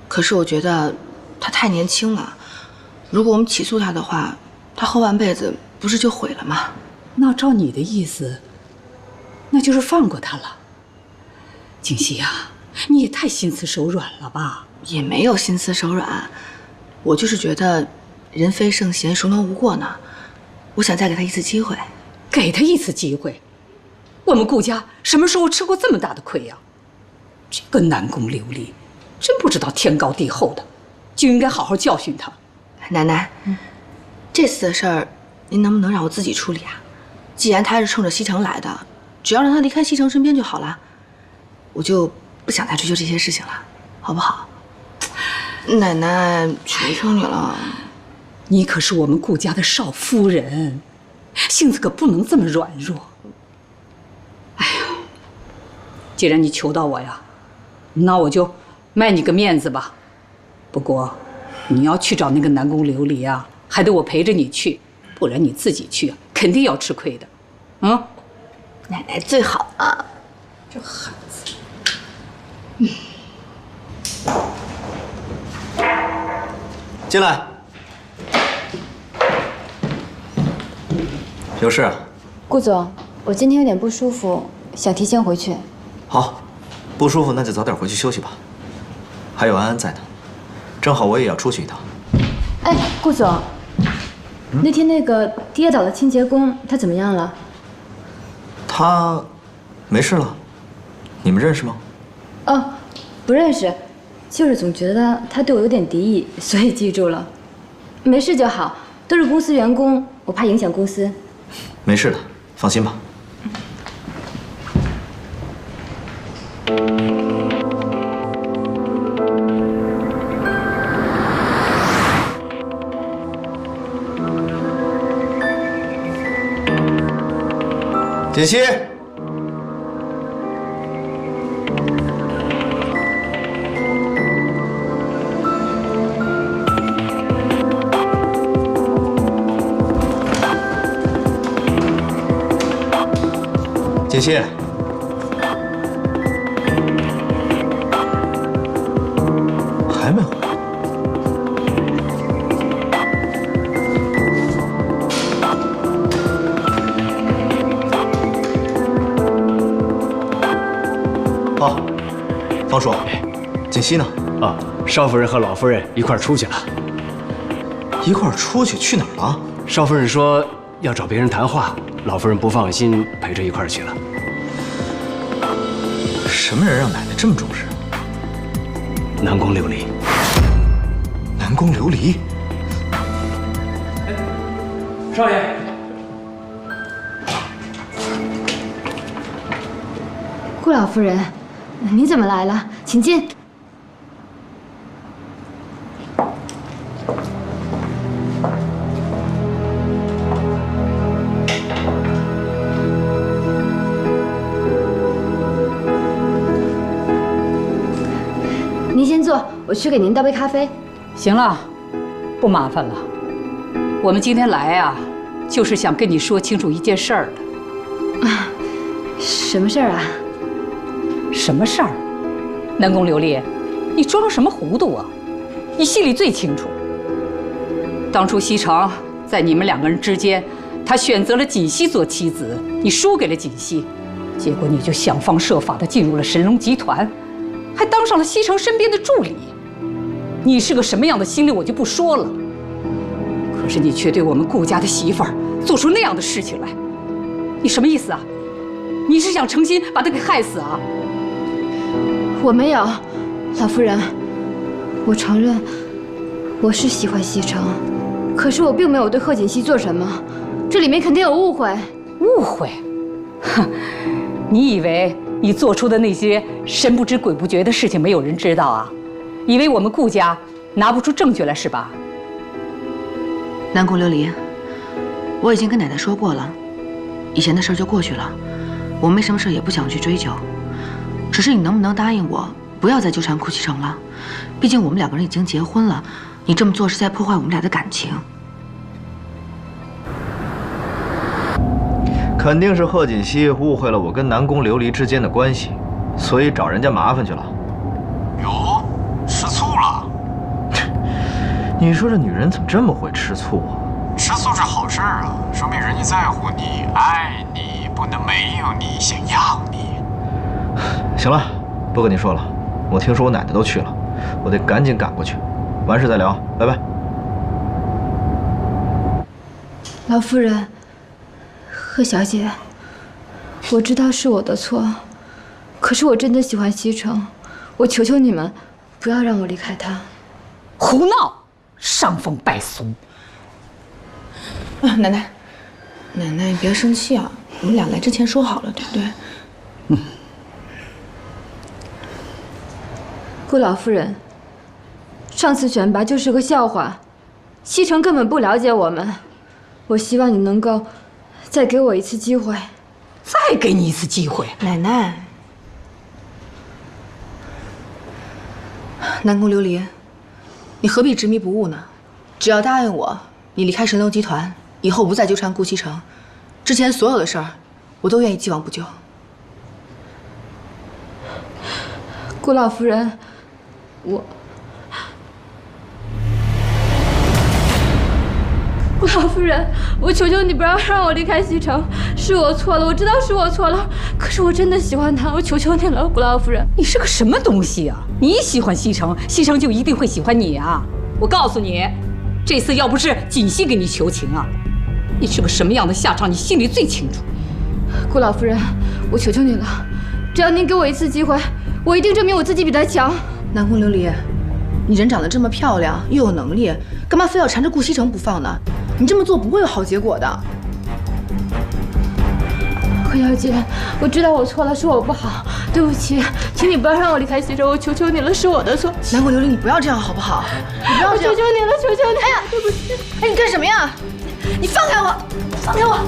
J: 可是我觉得他太年轻了，如果我们起诉他的话，他后半辈子不是就毁了吗？
D: 那照你的意思，那就是放过他了。景熙啊，你也太心慈手软了吧？
J: 也没有心慈手软，我就是觉得人非圣贤，孰能无过呢？我想再给他一次机会。
D: 给他一次机会？我们顾家什么时候吃过这么大的亏呀？这个南宫琉璃，真不知道天高地厚的，就应该好好教训他。
J: 奶奶，这次的事儿，您能不能让我自己处理啊？既然他是冲着西城来的，只要让他离开西城身边就好了，我就不想再追究这些事情了，好不好？奶奶，求求你了。
R: 你可是我们顾家的少夫人，性子可不能这么软弱。哎呀，既然你求到我呀，那我就卖你个面子吧。不过，你要去找那个南宫琉璃啊，还得我陪着你去，不然你自己去肯定要吃亏的。嗯，
J: 奶奶最好了。
R: 这孩子，
A: 进来。有事啊？
B: 顾总，我今天有点不舒服，想提前回去。
A: 好，不舒服那就早点回去休息吧。还有安安在呢，正好我也要出去一趟。
B: 哎，顾总，那天那个跌倒的清洁工他怎么样了？
A: 他没事了。你们认识吗？
B: 哦，不认识，就是总觉得他对我有点敌意，所以记住了。没事就好，都是公司员工，我怕影响公司。
A: 没事的，放心吧。锦溪，锦溪，还没回来。哦，方叔，锦溪呢？
U: 啊，少夫人和老夫人一块儿出去了。
A: 一块儿出去？去哪儿了？
U: 少夫人说要找别人谈话，老夫人不放心，陪着一块儿去了。
A: 什么人让奶奶这么重视？
U: 南宫琉璃。
A: 南宫琉璃？
U: 少爷。
B: 顾老夫人，你怎么来了？请进。您先坐，我去给您倒杯咖啡。
R: 行了，不麻烦了。我们今天来啊，就是想跟你说清楚一件事儿的。
B: 啊，什么事儿啊？
R: 什么事儿？南宫琉璃，你装什么糊涂啊？你心里最清楚。当初西城在你们两个人之间，他选择了锦溪做妻子，你输给了锦溪，结果你就想方设法地进入了神龙集团，还当上了西城身边的助理。你是个什么样的心理我就不说了，可是你却对我们顾家的媳妇儿做出那样的事情来，你什么意思啊？你是想诚心把她给害死啊？
B: 我没有，老夫人，我承认我是喜欢西城，可是我并没有对贺锦溪做什么，这里面肯定有误会。
R: 误会？哼，你以为你做出的那些神不知鬼不觉的事情没有人知道啊？以为我们顾家拿不出证据来是吧？
J: 南宫琉璃，我已经跟奶奶说过了，以前的事就过去了，我没什么事也不想去追究。只是你能不能答应我，不要再纠缠顾西城了？毕竟我们两个人已经结婚了，你这么做是在破坏我们俩的感情。
A: 肯定是贺锦溪误会了我跟南宫琉璃之间的关系，所以找人家麻烦去了。
T: 哟，吃醋了？
A: 你说这女人怎么这么会吃醋啊？
T: 吃醋是好事啊，说明人家在乎你、爱你，不能没有你，想要你。
A: 行了，不跟你说了，我听说我奶奶都去了，我得赶紧赶过去。完事再聊，拜拜。
B: 老夫人，贺小姐，我知道是我的错，可是我真的喜欢西城，我求求你们，不要让我离开他。
R: 胡闹，伤风败俗。
J: 奶奶，奶奶，你别生气啊，我们俩来之前说好了，对不对？
N: 顾老夫人，上次选拔就是个笑话，西城根本不了解我们。我希望你能够再给我一次机会。
R: 再给你一次机会，
J: 奶奶。南宫琉璃，你何必执迷不悟呢？只要答应我，你离开神龙集团，以后不再纠缠顾西城，之前所有的事儿，我都愿意既往不咎。
N: 顾老夫人，顾老夫人，我求求你不要让我离开西城，是我错了，我知道是我错了，可是我真的喜欢他，我求求你了，顾老夫人。
R: 你是个什么东西啊？你喜欢西城，西城就一定会喜欢你啊？我告诉你，这次要不是锦溪给你求情啊，你是个什么样的下场，你心里最清楚。
N: 顾老夫人，我求求你了，只要您给我一次机会，我一定证明我自己比他强。
J: 南宫琉璃，你人长得这么漂亮，又有能力，干嘛非要缠着顾西城不放呢？你这么做不会有好结果的。
N: 何小姐，我知道我错了，是我不好，对不起，请你不要让我离开西城，我求求你了，是我的错。
J: 南宫琉璃，你不要这样好不好？你不要这样，
N: 我求求你了，求求你！
J: 哎呀，
N: 对不起！
J: 哎，你干什么呀？你放开我！放开我！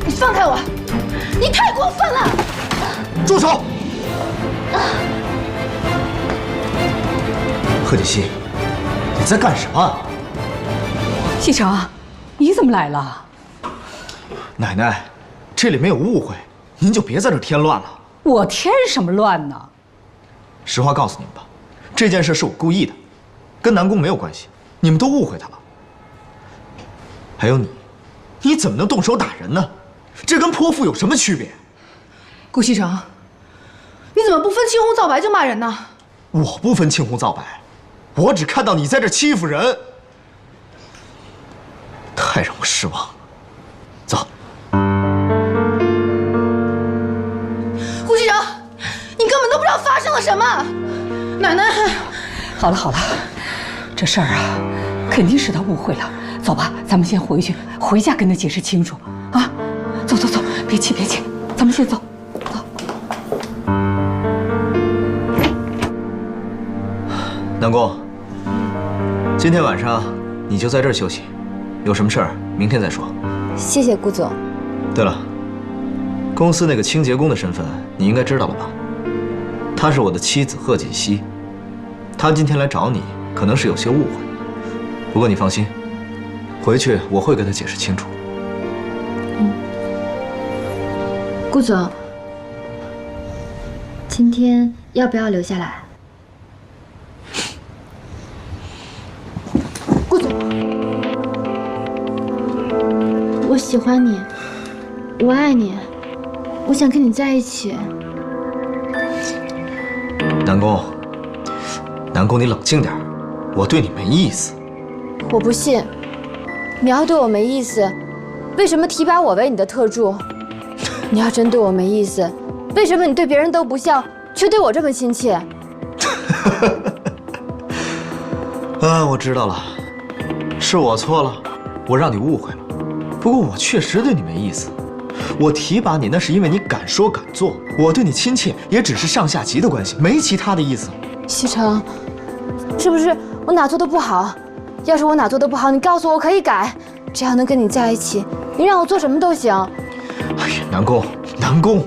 J: 你放开我！你太过分了！
A: 住手！贺锦熙，你在干什么？
R: 西城，你怎么来了？
A: 奶奶，这里没有误会，您就别在这添乱了。
R: 我添什么乱呢？
A: 实话告诉你们吧，这件事是我故意的，跟南宫没有关系，你们都误会他了。还有你，你怎么能动手打人呢？这跟泼妇有什么区别？
J: 顾西城，你怎么不分青红皂白就骂人呢？
A: 我不分青红皂白，我只看到你在这欺负人，太让我失望了。走。
J: 顾西城，你根本都不知道发生了什么。奶奶，
R: 好了好了，这事儿啊，肯定是他误会了。走吧，咱们先回去，回家跟他解释清楚啊！走走走，别气别气，咱们先走。
A: 南宫，今天晚上你就在这儿休息，有什么事儿明天再说。
B: 谢谢顾总。
A: 对了，公司那个清洁工的身份你应该知道了吧？她是我的妻子贺锦熙，她今天来找你，可能是有些误会。不过你放心，回去我会跟她解释清楚。
B: 顾总，今天要不要留下来？顾总，我喜欢你，我爱你，我想跟你在一起。
A: 南宫，南宫，你冷静点，我对你没意思。
B: 我不信，你要对我没意思，为什么提拔我为你的特助？你要真对我没意思，为什么你对别人都不像，却对我这么亲切？
A: 啊，我知道了，是我错了，我让你误会了。不过我确实对你没意思，我提拔你那是因为你敢说敢做，我对你亲切也只是上下级的关系，没其他的意思。
B: 西城，是不是我哪做的不好？要是我哪做的不好，你告诉我，我可以改。只要能跟你在一起，你让我做什么都行。
A: 哎呀，南宫，南宫，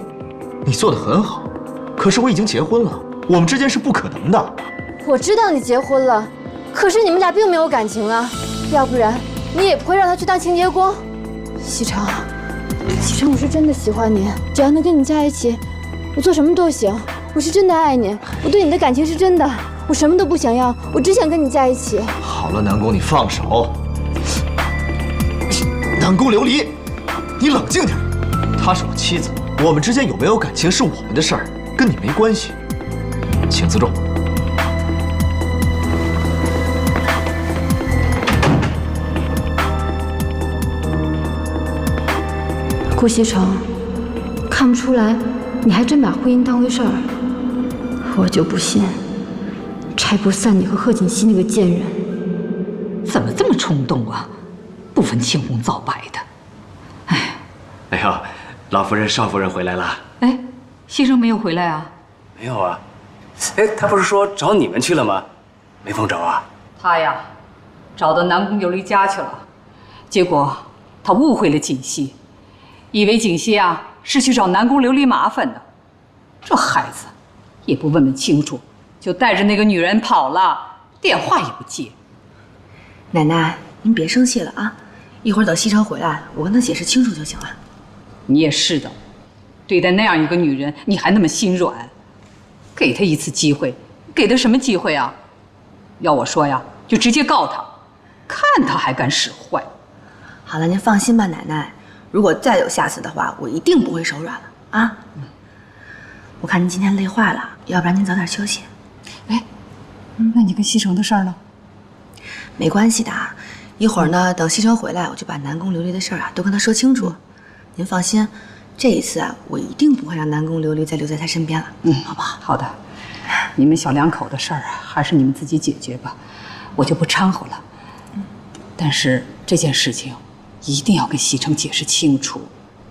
A: 你做得很好，可是我已经结婚了，我们之间是不可能的。
B: 我知道你结婚了，可是你们俩并没有感情啊，要不然你也不会让他去当清洁工。西城，西城，我是真的喜欢你，只要能跟你在一起，我做什么都行。我是真的爱你，我对你的感情是真的，我什么都不想要，我只想跟你在一起。
A: 好了，南宫，你放手。南宫琉璃，你冷静点。她是我妻子，我们之间有没有感情是我们的事儿，跟你没关系。请自重。
B: 顾西城，看不出来，你还真把婚姻当回事儿。我就不信，拆不散你和贺锦熙那个贱人。
R: 怎么这么冲动啊？不分青红皂白的。
U: 老夫人、少夫人回来了。
D: 哎，西城没有回来啊？
U: 没有啊。哎，他不是说找你们去了吗？没碰着啊？
D: 他呀，找到南宫琉璃家去了，结果他误会了锦溪，以为锦溪啊是去找南宫琉璃麻烦的。这孩子也不问问清楚，就带着那个女人跑了，电话也不接。
J: 奶奶，您别生气了啊，一会儿等西城回来，我跟他解释清楚就行了。
D: 你也是的，对待那样一个女人，你还那么心软，给她一次机会，给她什么机会啊？要我说呀，就直接告她，看她还敢使坏。
J: 好了，您放心吧，奶奶，如果再有下次的话，我一定不会手软了啊。我看您今天累坏了，要不然您早点休息。
D: 哎，那你跟西城的事儿呢？
J: 没关系的，一会儿呢，等西城回来，我就把南宫琉璃的事儿啊都跟他说清楚。您放心，这一次啊，我一定不会让南宫琉璃再留在他身边了。好不好？
D: 好的，你们小两口的事儿啊，还是你们自己解决吧，我就不掺和了。但是这件事情一定要跟西城解释清楚，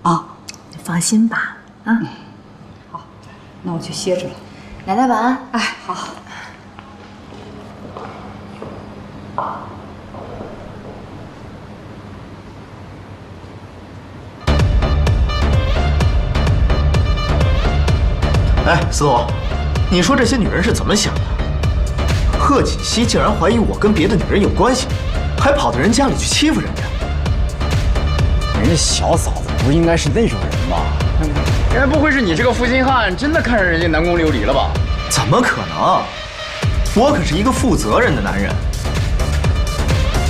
D: 啊！
J: 你放心吧，啊。
D: 好，那我去歇着了。
J: 奶奶晚安。
D: 哎，好。
A: 哎，司徒，你说这些女人是怎么想的？贺锦熙竟然怀疑我跟别的女人有关系，还跑到人家里去欺负人家。
K: 人家小嫂子不应该是那种人吧？该不会是你这个负心汉真的看上人家南宫琉璃了吧？
A: 怎么可能？我可是一个负责任的男人。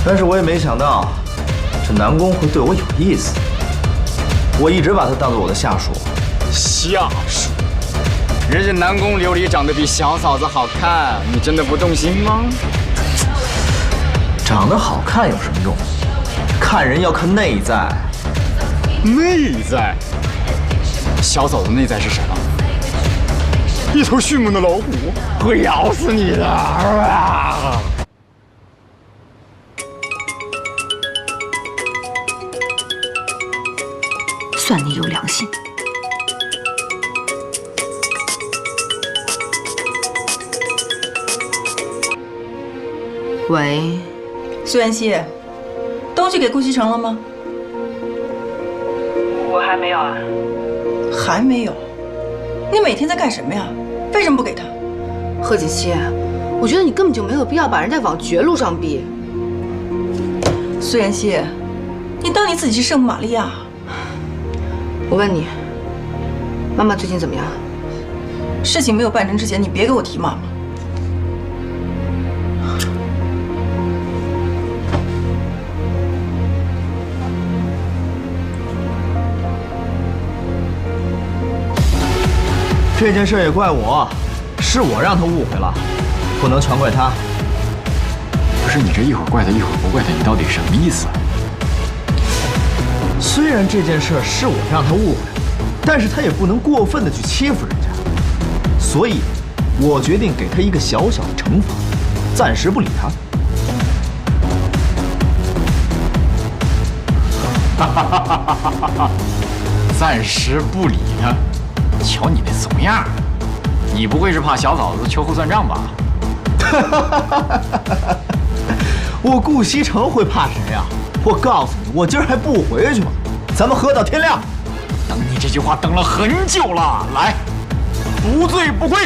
A: 但是我也没想到，这南宫会对我有意思。我一直把他当做我的下属。
K: 下属？人家南宫琉璃长得比小嫂子好看，你真的不动心吗？
A: 长得好看有什么用？看人要看内在。
K: 内在？小嫂子内在是什么？一头迅猛的老虎，会咬死你的！
J: 算你有良心。喂，
M: 苏妍希，东西给顾西城了吗？
J: 我还没有啊。
M: 还没有？你每天在干什么呀？为什么不给他？
J: 贺锦熙，我觉得你根本就没有必要把人家往绝路上逼。
M: 苏妍希，你当你自己是圣母玛利亚？
J: 我问你，妈妈最近怎么样？
M: 事情没有办成之前，你别给我提妈妈。
A: 这件事也怪我，是我让他误会了，不能全怪他。
K: 不是你这一会儿怪他一会儿不怪他，你到底什么意思？
A: 虽然这件事是我让他误会了，但是他也不能过分的去欺负人家，所以，我决定给他一个小小的惩罚，暂时不理他。
K: 暂时不理他。瞧你那怂样，你不会是怕小嫂子秋后算账吧？
A: 我顾西城会怕谁呀？我告诉你，我今儿还不回去吗？咱们喝到天亮。
K: 等你这句话等了很久了，来，不醉不归。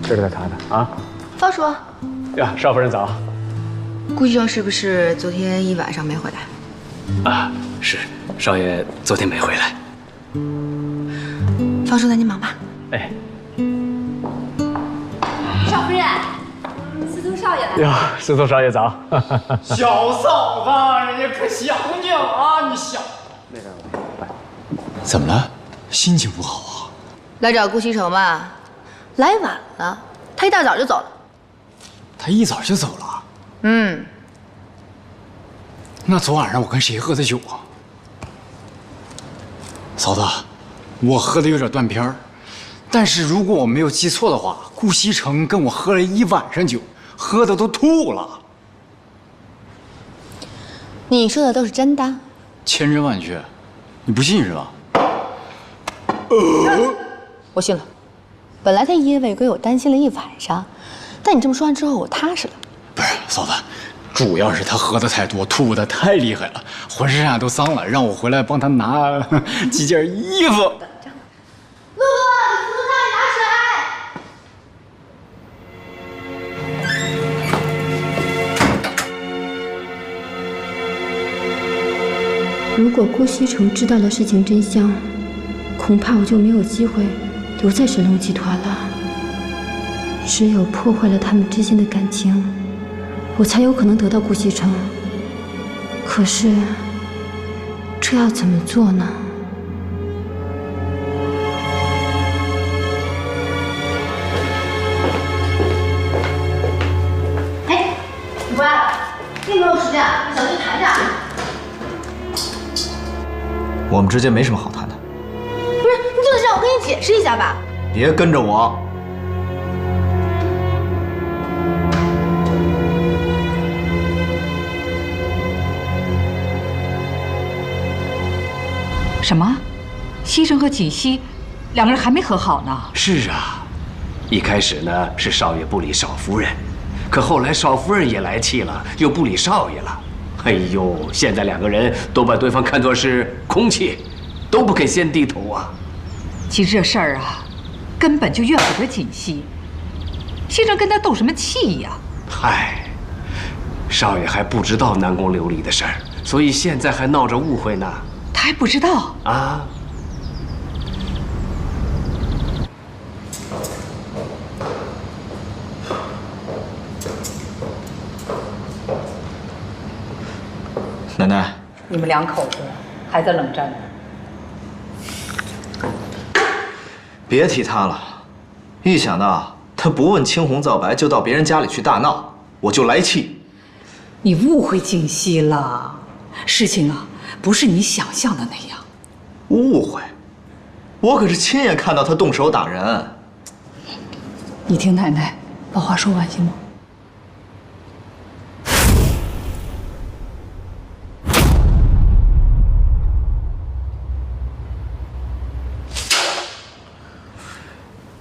U: 这是他的啊，
J: 方叔。
U: 呀，少夫人早。
J: 顾医生是不是昨天一晚上没回来？
U: 啊，是，少爷昨天没回来。
J: 方叔，那您忙吧。
U: 哎，
B: 少夫人，司徒少爷来了。
U: 哟，司徒少爷早。
K: 小嫂子，人家可想你了啊！你想那个，怎么了？心情不好啊？
J: 来找顾西城吧。来晚了，他一大早就走了。
K: 他一早就走了？
G: 那昨晚上我跟谁喝的酒啊？嫂子，我喝的有点断片儿，但是如果我没有记错的话，顾西城跟我喝了1晚上酒，喝的都吐了。
B: 你说的都是真的？
G: 千真万确，你不信是吧？
L: 我信了。本来他夜未归，我担心了1晚上，但你这么说完之后，我踏实了。
G: 不是，嫂子，主要是他喝的太多，吐的太厉害了，浑身上下都脏了，让我回来帮他拿几件衣服。
C: 露露，你扶他拿水。
B: 如果顾西城知道了事情真相，恐怕我就没有机会留在神龙集团了。只有破坏了他们之间的感情，我才有可能得到顾西城。可是，这要怎么做呢？
C: 哎，你回来了，并没有时间，跟小军谈谈。
A: 我们之间没什么好谈的。
C: 不是，你就得让我跟你解释一下吧。
A: 别跟着我。
D: 什么？西城和锦溪两个人还没和好呢？
U: 是啊，一开始呢是少爷不理少夫人，可后来少夫人也来气了，又不理少爷了。哎呦，现在两个人都把对方看作是空气，都不肯先低头啊。
D: 其实这事儿啊，根本就怨不得锦溪，西城跟他斗什么气呀？
U: 嗨，少爷还不知道南宫琉璃的事儿，所以现在还闹着误会呢。
D: 他还不知道
U: 啊？
A: 奶奶，
R: 你们两口子还在冷战呢。
A: 别提他了，一想到他不问青红皂白就到别人家里去大闹，我就来气。
D: 你误会锦溪了，事情啊不是你想象的那样。
A: 误会？我可是亲眼看到他动手打人。
D: 你听奶奶把话说完行吗？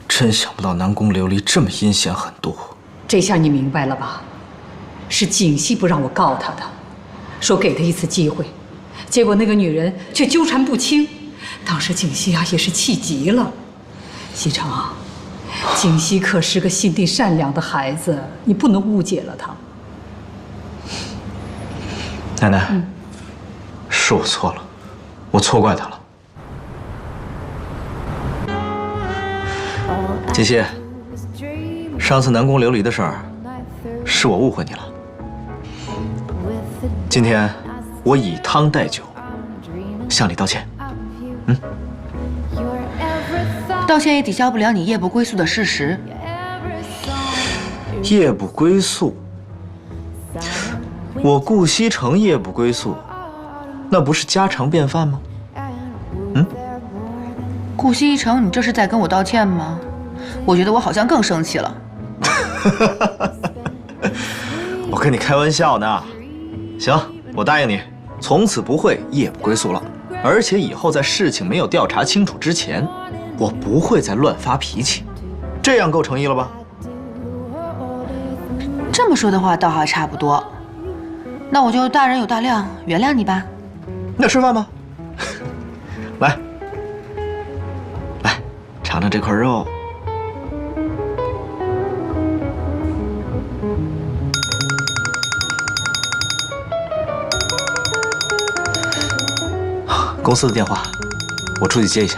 A: 真想不到南宫琉璃这么阴险狠毒。
D: 这下你明白了吧？是锦溪不让我告他的，说给他一次机会，结果那个女人却纠缠不清。当时锦溪啊也是气极了。西城啊，锦溪可是个心地善良的孩子，你不能误解了她。
A: 奶奶，是我错了，我错怪他了。锦溪，上次南宫琉璃的事儿，是我误会你了。今天我以汤代酒，向你道歉。
J: 道歉也抵消不了你夜不归宿的事实。
A: 夜不归宿，我顾西城夜不归宿，那不是家常便饭吗？
J: 顾西城，你这是在跟我道歉吗？我觉得我好像更生气了。
A: 我跟你开玩笑呢。行，我答应你，从此不会夜不归宿了。而且以后在事情没有调查清楚之前，我不会再乱发脾气。这样够诚意了吧？
J: 这么说的话，倒还差不多。那我就大人有大量，原谅你吧。
A: 那吃饭吧。来，尝尝这块肉。公司的电话，我出去接一下。